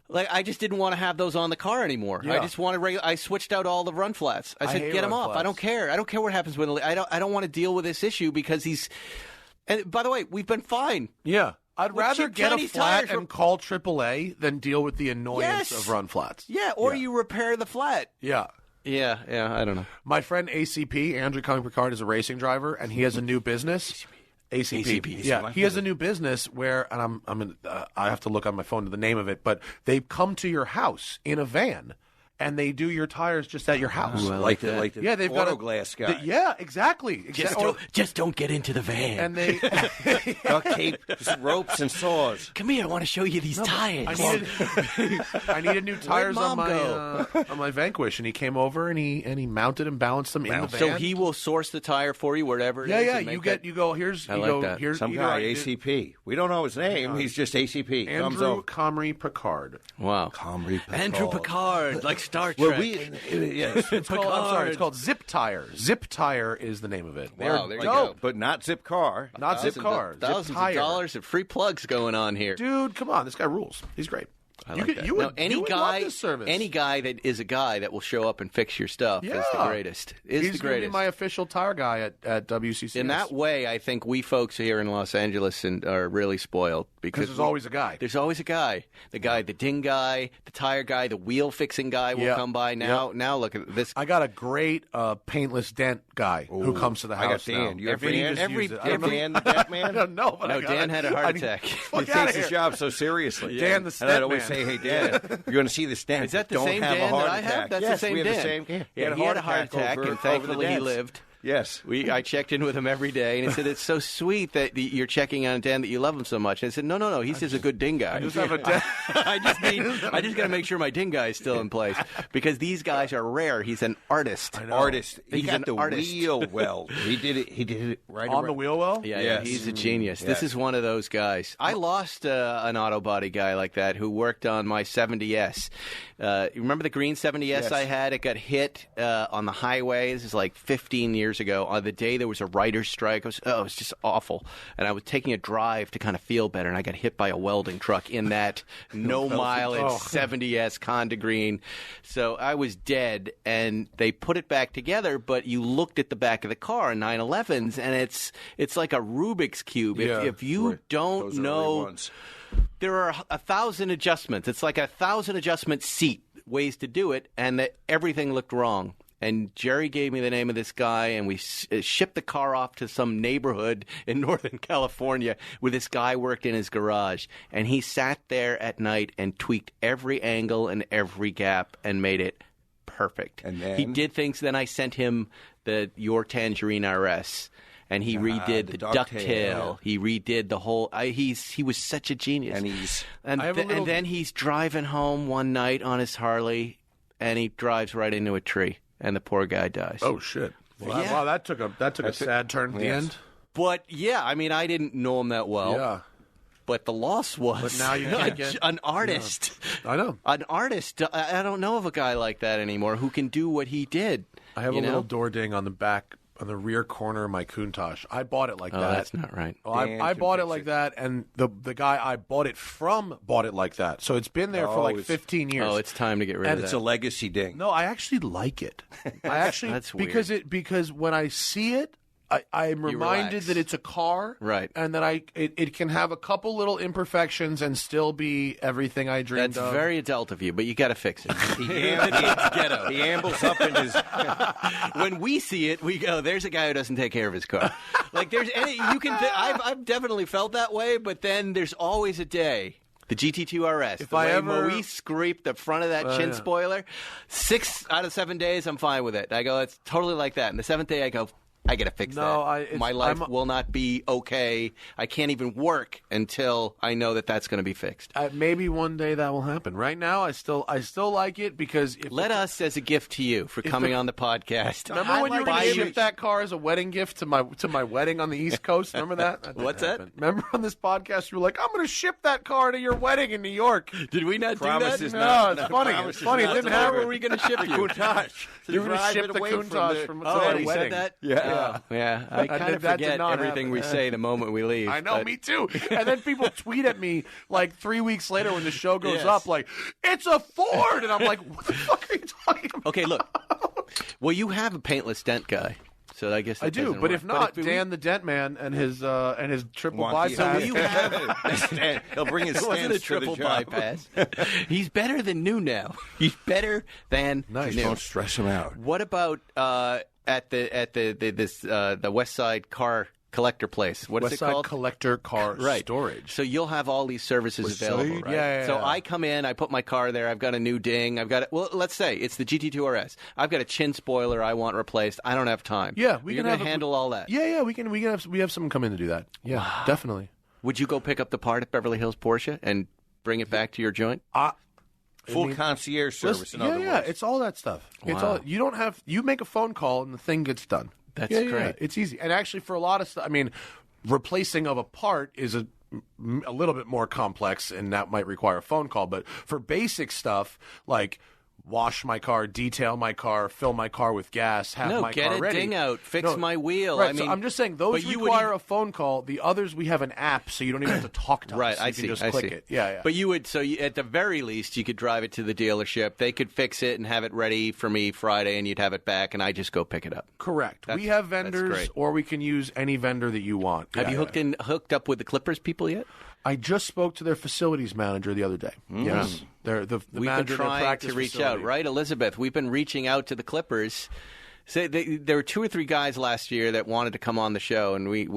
Like, I just didn't want to have those on the car anymore. Yeah. I just wanted I switched out all the run flats. I said, hate get them run off. flats. I don't care. I don't care what happens with I don't want to deal with this issue because he's... And by the way, we've been fine. Yeah. I'd With rather cheap get a Chinese flat tires and call AAA than deal with the annoyance Yes. of run flats. Yeah, or you repair the flat. Yeah. Yeah, I don't know. My friend ACP, Andrew Cumming Picard, is a racing driver, and he has a new business. ACP. Yeah, he has a new business where, and I have to look on my phone to the name of it, but they come to your house in a van, and they do your tires just at your house. Ooh, I Like the Yeah, they've got auto glass guy. Yeah, exactly. Just don't get into the van. And they. Duct tape, ropes, and saws. Come here, I want to show you these tires. I needed new tires on Mom my my Vanquish, and he came over and he mounted and balanced them in the van. So he will source the tire for you wherever it is. Yeah. and You make go. Here's I you like go. that. Here's Some either guy, I did- ACP. We don't know his name. He's just ACP. Thumbs Andrew up. Comrie Picard. Wow. Comrie Picard. Andrew Picard, like Star Trek. Well, yes. It's called Zip Tire. Zip Tire is the name of it. Wow, They're there you go. dope. But not Zip Car. Not Zip Car. Zip Thousands of Tire. dollars of free plugs going on here. Dude, come on. This guy rules. He's great. I like that. You would, any you would guy, love this service. any guy that is a guy that will show up and fix your stuff is the Yeah. greatest. He's the gonna be greatest. my official tire guy at WCC. In that way, I think we folks here in Los Angeles are really spoiled because there's always a guy. There's always a guy. The guy, the ding guy, the tire guy, the wheel fixing guy will Yeah. come by. Now look at this. I got a great paintless dent guy who comes to the I got house now. Dan. You have Every- Dan? just every- use it. I don't know- Dan the Batman? I don't know. But No, I got Dan it. had a heart I- attack. Fuck He outta takes his here. job so seriously. Dan the And I'd always Stuntman. say, hey, Dan, you're going to see the stent. Is that the Don't same have Dan a heart that I have? attack. That's yes, the same we have Dan. the same. Yeah, he had a heart attack, over and thankfully the he dents. lived. Yes. I checked in with him every day, and he said, it's so sweet that you're checking on Dan that you love him so much. And I said, no, he's just a good ding guy. I just have a I just got to make sure my ding guy is still in place because these guys are rare. He's an artist. Artist. He He's got an the artist. wheel well. He did it right on the wheel well. Yeah, Yes. he's a genius. This Yes. is one of those guys. I lost an auto body guy like that who worked on my 70S. You remember the green 70S Yes. I had? It got hit on the highway. This is like 15 years ago. On the day there was a writer's strike, it was just awful. And I was taking a drive to kind of feel better, and I got hit by a welding truck in that no-mileage 70S Conda Green. So I was dead, and they put it back together, but you looked at the back of the car in 911s, and it's like a Rubik's Cube. Yeah. If you don't Those early know, ones. there are 1,000 adjustments. It's like 1,000 adjustment seat ways to do it, and that everything looked wrong. And Jerry gave me the name of this guy, and we shipped the car off to some neighborhood in Northern California where this guy worked in his garage. And he sat there at night and tweaked every angle and every gap and made it perfect. And then? He did things. Then I sent him your Tangerine RS. And he redid the ducktail. He redid the whole. He was such a genius. And And then he's driving home one night on his Harley, and he drives right into a tree, and the poor guy dies. Oh shit! Well, Yeah. wow, that took a sad turn at the Yes. end. But yeah, I mean, I didn't know him that well. Yeah, But the loss was But now you can't get- an artist. I know. An artist. I don't know of a guy like that anymore who can do what he did. I have you a little know? door ding on the back, on the rear corner of my Countach. I bought it like Oh, that. that's not right. Well, Dan I can bought it fix like it. that, and the guy I bought it from bought it like that. So it's been there for Oh, like it's- 15 years. Oh, it's time to get rid And of It's that. a legacy ding. No, I actually like it. I actually That's weird. because when I see it, I'm reminded relax. that it's a car, Right. And that it can have a couple little imperfections and still be everything I dreamed That's of. very adult of you, but you got to fix it. He ambles up in his. When we see it, we go, "There's a guy who doesn't take care of his car." Like there's any you can. I've definitely felt that way, but then there's always a day. The GT2 RS. If the I way ever- Moise scraped the front of that chin yeah. spoiler, 6 out of 7 days, I'm fine with it. I go, it's totally like that. And the 7th day, I go, I got to fix that. My life will not be okay. I can't even work until I know that that's going to be fixed. Maybe one day that will happen. Right now, I still like it because if Let us as a gift to you for coming on the podcast. Remember when you were buy going to you- ship that car as a wedding gift to my wedding on the East Coast? Remember that? That didn't What's that? happen. Remember on this podcast you were like, I'm going to ship that car to your wedding in New York. Did we not Promise do is that? No, not- it's funny. promise It's is funny. It not didn't Where happen. were we going to ship you? Countach. You were going to Drive ship it the away from Countach from Oh, the he wedding. said that? Yeah. Oh, yeah. I kind of that did forget not everything we happen. say the moment we leave. I know, but- me too. And then people tweet at me like 3 weeks later when the show goes Yes. up, like, it's a Ford! And I'm like, what the fuck are you talking about? Okay, look. Well, you have a paintless dent guy, so I guess that I do, doesn't but work. if not, if we- Dan the Dent Man and his triple Wonky. bypass. So you have. He'll bring his It wasn't a stance to the triple job. bypass. He's better than new now. He's better than Nice. new. Don't stress him out. What about at the West Side car collector place? What is West it Side called? Collector Car Right. Storage. So you'll have all these services West available, Side? right? Yeah. So I come in, I put my car there. I've got a new ding. Well, let's say it's the GT2 RS. I've got a chin spoiler I want replaced. I don't have time. Yeah, You're gonna handle all that. Yeah, we have someone come in to do that. Yeah, definitely. Would you go pick up the part at Beverly Hills Porsche and bring it back to your joint? Full concierge service, in other words. it's all that stuff. It's Wow. all you don't have. You make a phone call and the thing gets done. That's Yeah, great. It's easy, and actually for a lot of stuff, I mean, replacing of a part is a little bit more complex, and that might require a phone call. But for basic stuff like wash my car, detail my car, fill my car with gas, have No, my get car a ready. ding out, fix my wheel. Right, I mean, so I'm just saying those but you would require even- a phone call. The others we have an app, so you don't even have to talk to us. Right, You I can see. just I click see. it. Yeah. But you would, at the very least, you could drive it to the dealership. They could fix it and have it ready for me Friday, and you'd have it back, and I just go pick it up. Correct. That's- We have that's vendors, great. or we can use any vendor that you want. Have Yeah, you yeah. hooked up with the Clippers people yet? I just spoke to their facilities manager the other day. Yes, they're the We've manager been of their trying practice to reach facility. out, right, Elizabeth? We've been reaching out to the Clippers. There were 2 or 3 guys last year that wanted to come on the show, and we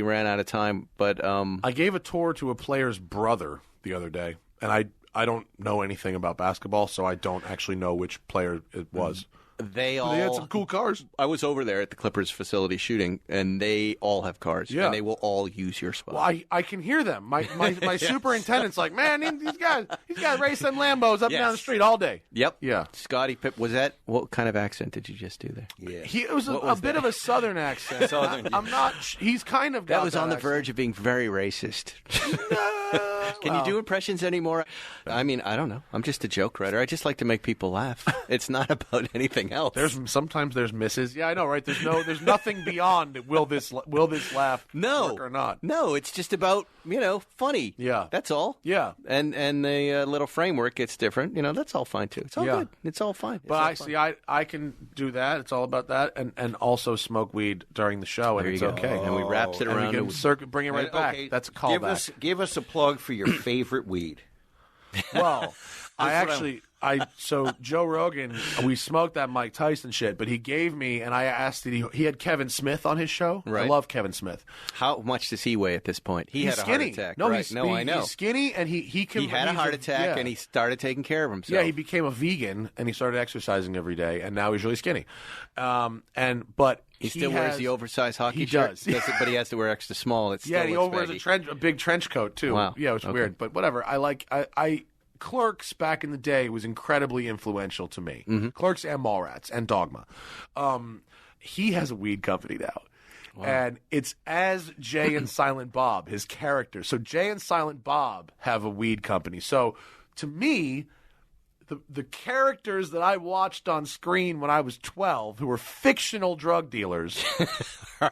ran out of time. But I gave a tour to a player's brother the other day, and I don't know anything about basketball, so I don't actually know which player it was. They all. They had some cool cars. I was over there at the Clippers facility shooting, and they all have cars. Yeah. And they will all use your spot. Well, I can hear them. My superintendent's like, man, these guys race them Lambos up and down the street all day. Yep. Yeah. Scotty Pipp, what kind of accent did you just do there? Yeah. It was a bit of a Southern accent. I'm not. He's kind of got That was on the accent. verge of being very racist. Can you do impressions anymore? I mean, I don't know. I'm just a joke writer. I just like to make people laugh. It's not about anything else. Sometimes there's misses. Yeah, I know, right? There's nothing beyond will this laugh work or not. No, it's just about, funny. Yeah. That's all. Yeah. And the little framework gets different. That's all fine too. It's all good. It's all fine. But I can do that. It's all about that, and also smoke weed during the show, and There it's you go. okay. And we wraps it And around. we can bring it right back. Okay, That's a callback. Give us a plug for your favorite weed. Well, so Joe Rogan, we smoked that Mike Tyson shit, but he gave me, and I asked it. He had Kevin Smith on his show. Right. I love Kevin Smith. How much does he weigh at this point? He's had a skinny. heart attack. No, right? I know. He's skinny, and he had a heart attack, and he started taking care of himself. Yeah, he became a vegan, and he started exercising every day, and now he's really skinny. But he still wears the oversized hockey shirt. He does. But he has to wear extra small. It's Yeah, still he looks wears baggy. a big trench coat too. Wow. Yeah, it's Okay. weird, but whatever. I Clerks back in the day was incredibly influential to me. Mm-hmm. Clerks and Mallrats and Dogma. He has a weed company now. Wow. And it's as Jay and Silent Bob, his character. So Jay and Silent Bob have a weed company. So to me, the characters that I watched on screen when I was 12, who were fictional drug dealers,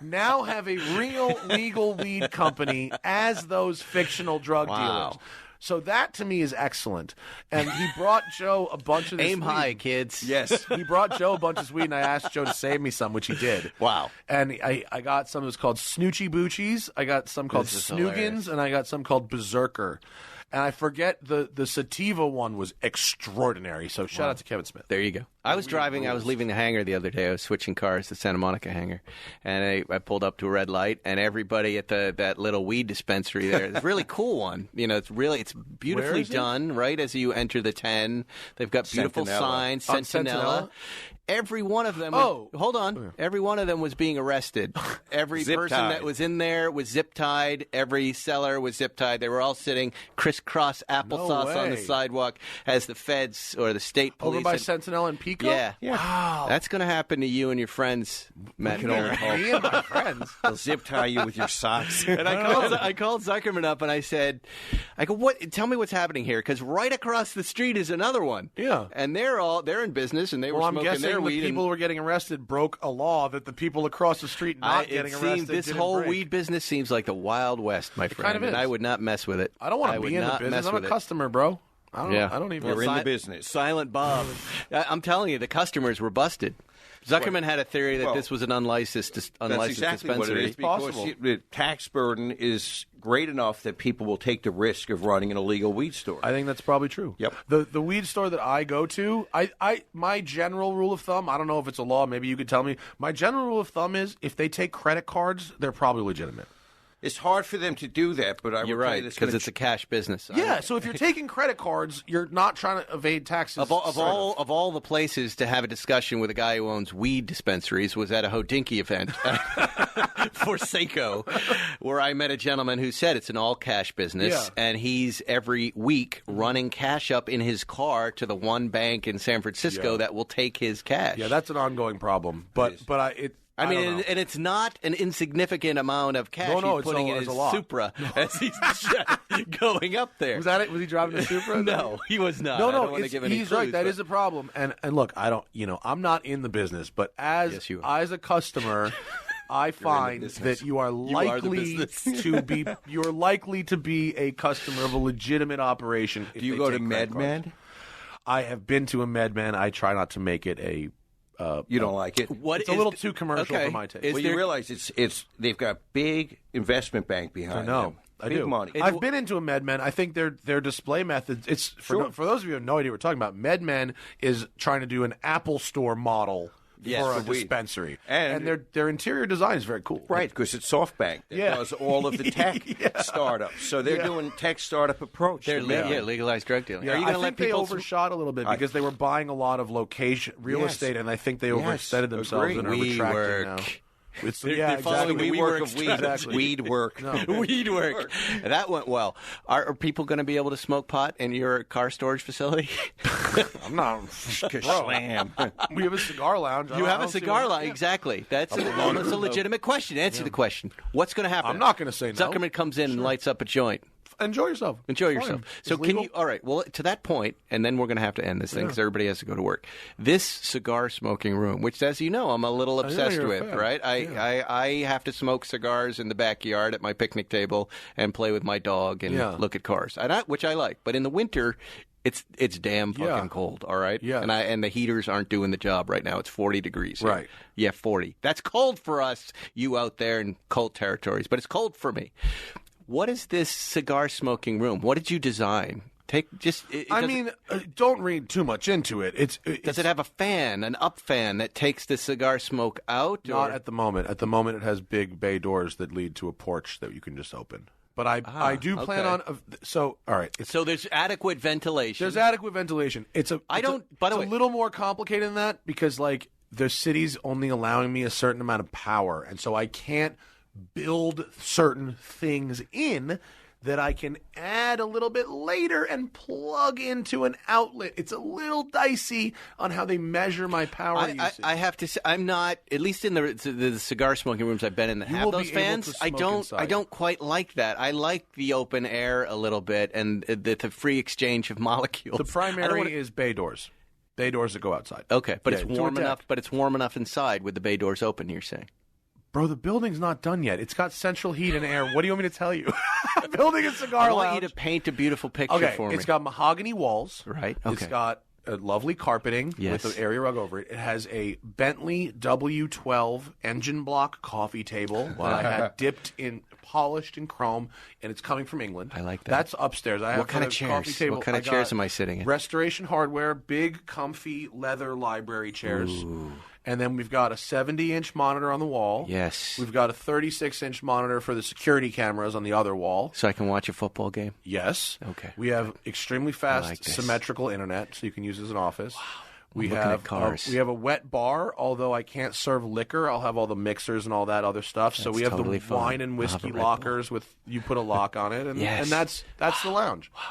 now have a real legal weed company as those fictional drug dealers. So that to me is excellent. And he brought Joe a bunch of this Aim weed. high, kids. Yes. He brought Joe a bunch of this weed, and I asked Joe to save me some, which he did. Wow. And I got some that was called Snoochie Boochies. I got some called This is Snoogans, hilarious. and I got some called Berserker. And I forget the sativa one was extraordinary. So shout out to Kevin Smith. There you go. I was leaving the hangar the other day. I was switching cars, the Santa Monica hangar, and I pulled up to a red light, and everybody at that little weed dispensary there, it's a really cool one. It's beautifully done, right as you enter the 10. They've got beautiful Sentinella. signs, On Sentinella. Every one of them. Hold on. Every one of them was being arrested. Every Zip person tied. that was in there was zip tied. Every seller was zip tied. They were all sitting crisscross applesauce on the way. sidewalk as the feds or the state police. Over by had- Sentinel and Pico? Yeah. Wow. That's going to happen to you and your friends, Matt. can only Miller. hope. Me and my friends. They'll zip tie you with your socks. And I called Zuckerman up and I said, what? Tell me what's happening here, because right across the street is another one. Yeah. And they're in business and they Well, were I'm smoking guessing their the weed. people who were getting arrested broke a law that the people across the street not getting arrested This didn't whole break. weed business seems like the Wild West, my friend. kind of and is. I would not mess with it. I don't want to would be in the not business. mess I'm a with it. customer, bro. I don't even. We're in the business. Silent Bob. I'm telling you, the customers were busted. Zuckerman had a theory that this was an unlicensed That's exactly what it dispensary. is, because Possible. the tax burden is great enough that people will take the risk of running an illegal weed store. I think that's probably true. Yep. The weed store that I go to, my general rule of thumb, I don't know if it's a law, maybe you could tell me. My general rule of thumb is if they take credit cards, they're probably legitimate. It's hard for them to do that, but You're right, because it's a cash business. Yeah, so if you're taking credit cards, you're not trying to evade taxes. Of all the places to have a discussion with a guy who owns weed dispensaries was at a Hodinky event for Seiko, where I met a gentleman who said it's an all-cash business, and he's every week running cash up in his car to the one bank in San Francisco that will take his cash. Yeah, that's an ongoing problem. But I mean, don't know. and it's not an insignificant amount of cash No, he's putting in it's his a lot. Supra as he's going up there. Was that it? Was he driving the Supra? No, he was not. No, I don't no, want to give any he's clues, right. That but- is a problem. And look, I don't, I'm not in the business, but Yes, you are. as a customer, I find that you are are the likely business. you're likely to be a customer of a legitimate operation. if Do you they go to take credit cards. MedMen? I have been to a MedMen. I try not to make it a. You don't like it? It's a little too commercial for my taste. Is Well, there- you realize it's they've got big investment bank behind them. I big do. money. I've been into a MedMen. I think their display methods. It's for those of you who have no idea what we're talking about. MedMen is trying to do an Apple Store model for a for weed. dispensary, And their interior design is very cool. Right, because it's SoftBank that does all of the tech startups. So they're doing tech startup approach. They're legalized drug dealing. Yeah, Are you I going to let think they people overshot a little bit because they were buying a lot of real estate, and I think they overextended themselves Agreed. and are retracting now. They're following the WeWork WeWork of weed. Exactly. Weed work. Weed work. That went well. Are people going to be able to smoke pot in your car storage facility? I'm not. Slam. We have a cigar lounge. You have a cigar line, exactly. That's a legitimate question. Answer the question. What's going to happen? I'm not going to say no. Zuckerman comes in and lights up a joint. Enjoy yourself. Enjoy It's yourself. fine. So It's can legal. you? All right. Well, to that point, and then we're going to have to end this thing because everybody has to go to work. This cigar smoking room, which, as you know, I'm a little obsessed you're a with. fan. Right? I have to smoke cigars in the backyard at my picnic table and play with my dog and look at cars, which I like. But in the winter, it's damn fucking cold. All right. Yeah. And the heaters aren't doing the job right now. It's 40 degrees. Here. Right. Yeah, 40. That's cold for us. You out there in cold territories, but it's cold for me. What is this cigar smoking room? What did you design? Don't read too much into it. Does it have a fan, an up fan that takes the cigar smoke out? Not at the moment. At the moment, it has big bay doors that lead to a porch that you can just open. But I do plan on. All right. So there's adequate ventilation. There's adequate ventilation. It's a little more complicated than that because the city's only allowing me a certain amount of power, and so I can't build certain things in that I can add a little bit later and plug into an outlet. It's a little dicey on how they measure my power usage. I have to say, I'm not, at least in the cigar smoking rooms I've been in that have those fans, I don't quite like that. I like the open air a little bit and the free exchange of molecules. The primary is bay doors. Bay doors that go outside. Okay, but it's warm enough. But it's warm enough inside with the bay doors open. You're saying, bro, the building's not done yet. It's got central heat and air. What do you want me to tell you? Building a cigar lounge. I want you to paint a beautiful picture for me. It's got mahogany walls. Right. Okay. It's got lovely carpeting with an area rug over it. It has a Bentley W12 engine block coffee table that I had polished in chrome, and it's coming from England. I like that. That's upstairs. I have what kind of chairs? Coffee table. What kind of chairs am I sitting in? Restoration Hardware, big, comfy leather library chairs. Ooh. And then we've got a 70-inch monitor on the wall. Yes. We've got a 36-inch monitor for the security cameras on the other wall. So I can watch a football game? Yes. Okay. We have extremely fast, symmetrical internet, so you can use it as an office. Wow. We have a wet bar, although I can't serve liquor. I'll have all the mixers and all that other stuff. So we have the wine and whiskey lockers you put a lock on it, and that's the lounge. Wow.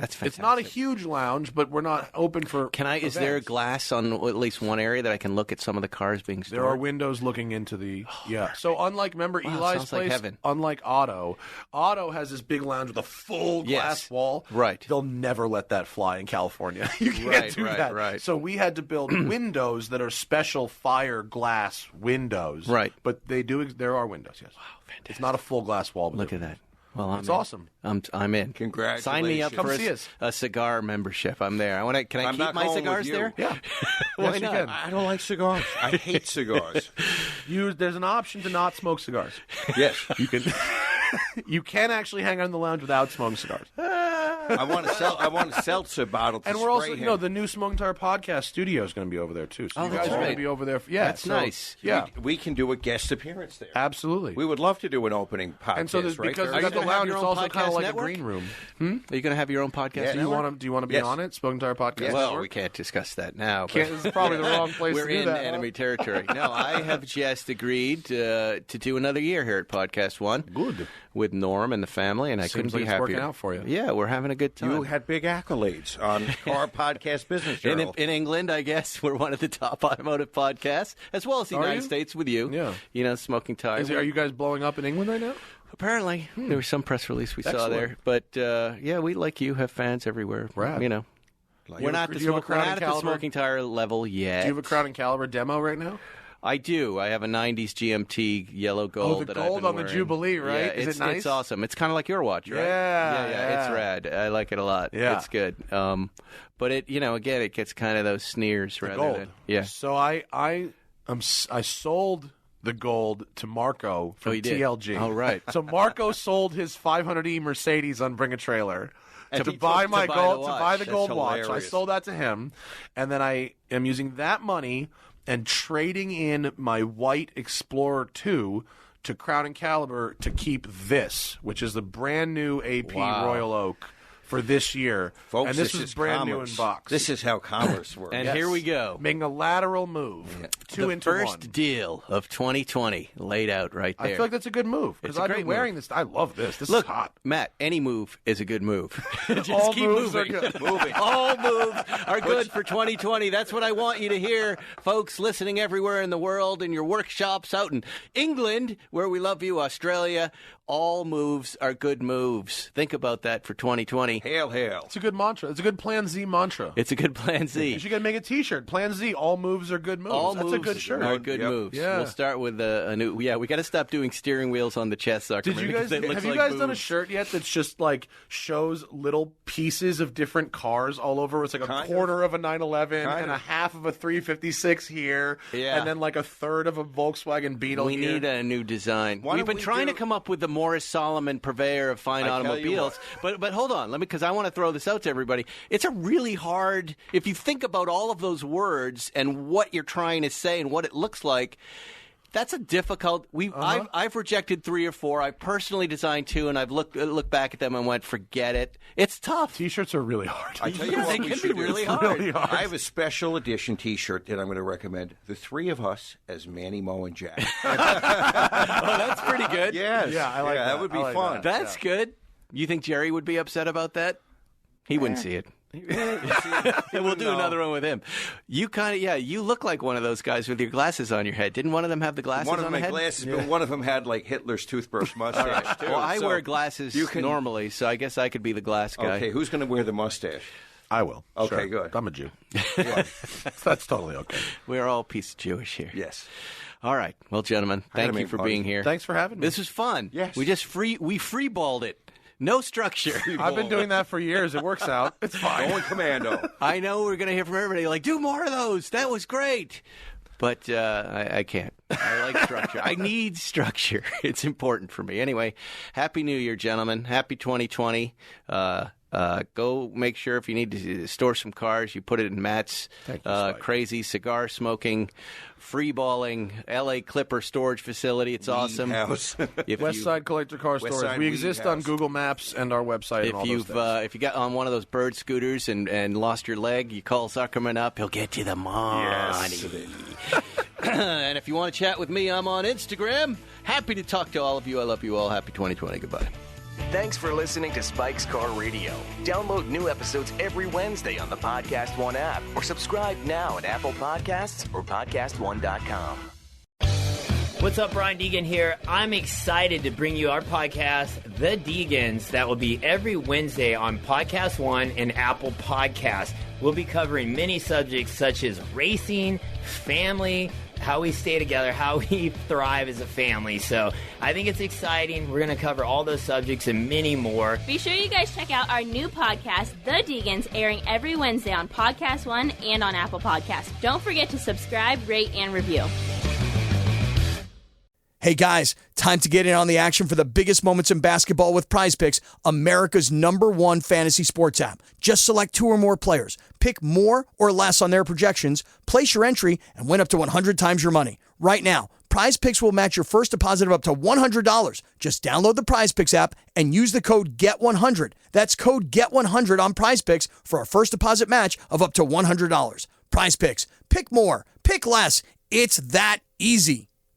That's fantastic. It's not a huge lounge, but we're not open for events. Is there a glass on at least one area that I can look at some of the cars being stored? There are windows looking into the So unlike Eli's place, like heaven. Unlike Otto has this big lounge with a full glass wall. Right. They'll never let that fly in California. You can't do that. Right. So we had to build windows that are special fire glass windows. Right. But there are windows, yes. Wow, fantastic. It's not a full glass wall. Look at that. Well, it's awesome. I'm in. Congratulations. Sign me up for see us. a cigar membership. I'm there. Can I keep my cigars there? Yeah. Why yes, not? You can. I don't like cigars. I hate cigars. There's an option to not smoke cigars. Yes. You can. You can actually hang out in the lounge without smoking cigars. I want a seltzer bottle to and we're spray also, him. the new Smoking Tire podcast studio is going to be over there too. So you guys are going to be over there. That's nice. Yeah, we can do a guest appearance there. Absolutely. We would love to do an opening podcast. And so right, because Barry? we got the lounge, it's also kind of like network? a green room. Are you going to have your own podcast? Do you want to be on it? Smoking Tire podcast. Yes. Well, network? we can't discuss that now. This is probably the wrong place We're to do in that. enemy territory. No, I have just agreed to do another year here at Podcast One. Good. With Norm and the family, and I couldn't be it's happier. working out for you. Yeah, we're having a good time. You had big accolades on Car Podcast Business Journal. In England, I guess we're one of the top automotive podcasts, as well as the United States with you. Yeah. Smoking Tire. Are you guys blowing up in England right now? Apparently, there was some press release we saw there, but we like you have fans everywhere. Rad. We're not at the Smoking Tire level yet. Do you have a Crown and Caliber demo right now? I do. I have a 90s GMT yellow gold. The gold on the Jubilee, right? Yeah, Is it nice? It's awesome. It's kind of like your watch, right? Yeah. It's rad. I like it a lot. Yeah. It's good. But again, it gets kind of those sneers rather gold. than. Yeah. So I sold the gold to Marco from TLG. Oh, right. So Marco sold his 500e Mercedes on Bring a Trailer. To buy the gold watch. Hilarious. I sold that to him, and then I am using that money and trading in my white Explorer 2 to Crown and Caliber to keep this, which is the brand new AP Royal Oak for this year. Folks, and this was brand new in box. This is how commerce works. And here we go. Making a lateral move. Two the into first one. deal of 2020 laid out right there. I feel like that's a good move because It's a I've great been wearing move. this. I love this. This Look, is hot. Matt, any move is a good move. Just All keep moves moving. are good. Moving. All moves are good for 2020. That's what I want you to hear, folks listening everywhere in the world, in your workshops out in England, where we love you, Australia. All moves are good moves. Think about that for 2020. Hail, hail. It's a good mantra. It's a good Plan Z mantra. It's a good Plan You Z. should make a T-shirt. Plan Z. All moves are good moves. All That's moves a good shirt. are good Yep. moves. Yeah. We'll start with a new. Yeah, we got to stop doing steering wheels on the chest, Zuckerman. Did you guys because it looks have you like guys done a boobs. shirt yet that's just like shows little pieces of different cars all over? It's like a quarter of a 911 and a half of a 356 here, Yeah. and then like a third of a Volkswagen Beetle. We here. need a new design. Why We've don't been we trying do- to come up with the Morris Solomon purveyor of fine I tell you automobiles. But hold on, because I want to throw this out to everybody. It's a really hard, if you think about all of those words and what you're trying to say and what it looks like. That's a difficult. I've rejected 3 or 4. I personally designed 2, and I've looked back at them and went, forget it. It's tough. T-shirts are really hard. I tell you Yeah, what they we can should be really do. hard. Really hard. I have a special edition T-shirt that I'm going to recommend. The 3 of us as Manny, Mo, and Jack. That's pretty good. Yes. Yeah, I like that. That would be I like fun. that. That's good. You think Jerry would be upset about that? He wouldn't see it. We'll do another one with him. You you look like one of those guys with your glasses on your head. Didn't one of them have the glasses One of on them the had head? glasses, but one of them had like Hitler's toothbrush mustache too. Well, I So wear glasses you can- normally, so I guess I could be the glass guy. Okay, who's going to wear the mustache? I will. Okay, Sure. good. I'm a Jew. That's totally okay. We're all piece of Jewish here. Yes. All right. Well, gentlemen, I gotta thank you make for money. being here. Thanks for having me. This was fun. Yes. We freeballed it. No structure. I've been doing that for years. It works out. It's fine. Going commando. I know we're going to hear from everybody like, do more of those. That was great. But I can't. I like structure. I need structure. It's important for me. Anyway, Happy New Year, gentlemen. Happy 2020. Go make sure if you need to store some cars, you put it in Matt's crazy cigar smoking, free balling L.A. Clipper storage facility. It's awesome. House. If West you- Side Collector Car West Storage. Side We Weed exist House. on Google Maps and our website. and all those things. If you got on one of those bird scooters and lost your leg, you call Zuckerman up. He'll get you the money. And if you want to chat with me, I'm on Instagram. Happy to talk to all of you. I love you all. Happy 2020. Goodbye. Thanks for listening to Spike's Car Radio. Download new episodes every Wednesday on the Podcast One app or subscribe now at Apple Podcasts or PodcastOne.com. What's up, Brian Deegan here. I'm excited to bring you our podcast, The Deegans, that will be every Wednesday on Podcast One and Apple Podcasts. We'll be covering many subjects such as racing, family, how we stay together, how we thrive as a family. So I think it's exciting. We're going to cover all those subjects and many more. Be sure you guys check out our new podcast, The Deegans, airing every Wednesday on Podcast One and on Apple Podcasts. Don't forget to subscribe, rate, and review. Hey guys, time to get in on the action for the biggest moments in basketball with Prize Picks, America's #1 fantasy sports app. Just select 2 or more players, pick more or less on their projections, place your entry, and win up to 100 times your money. Right now, Prize Picks will match your first deposit of up to $100. Just download the Prize Picks app and use the code GET100. That's code GET100 on Prize Picks for a first deposit match of up to $100. Prize Picks. Pick more. Pick less. It's that easy.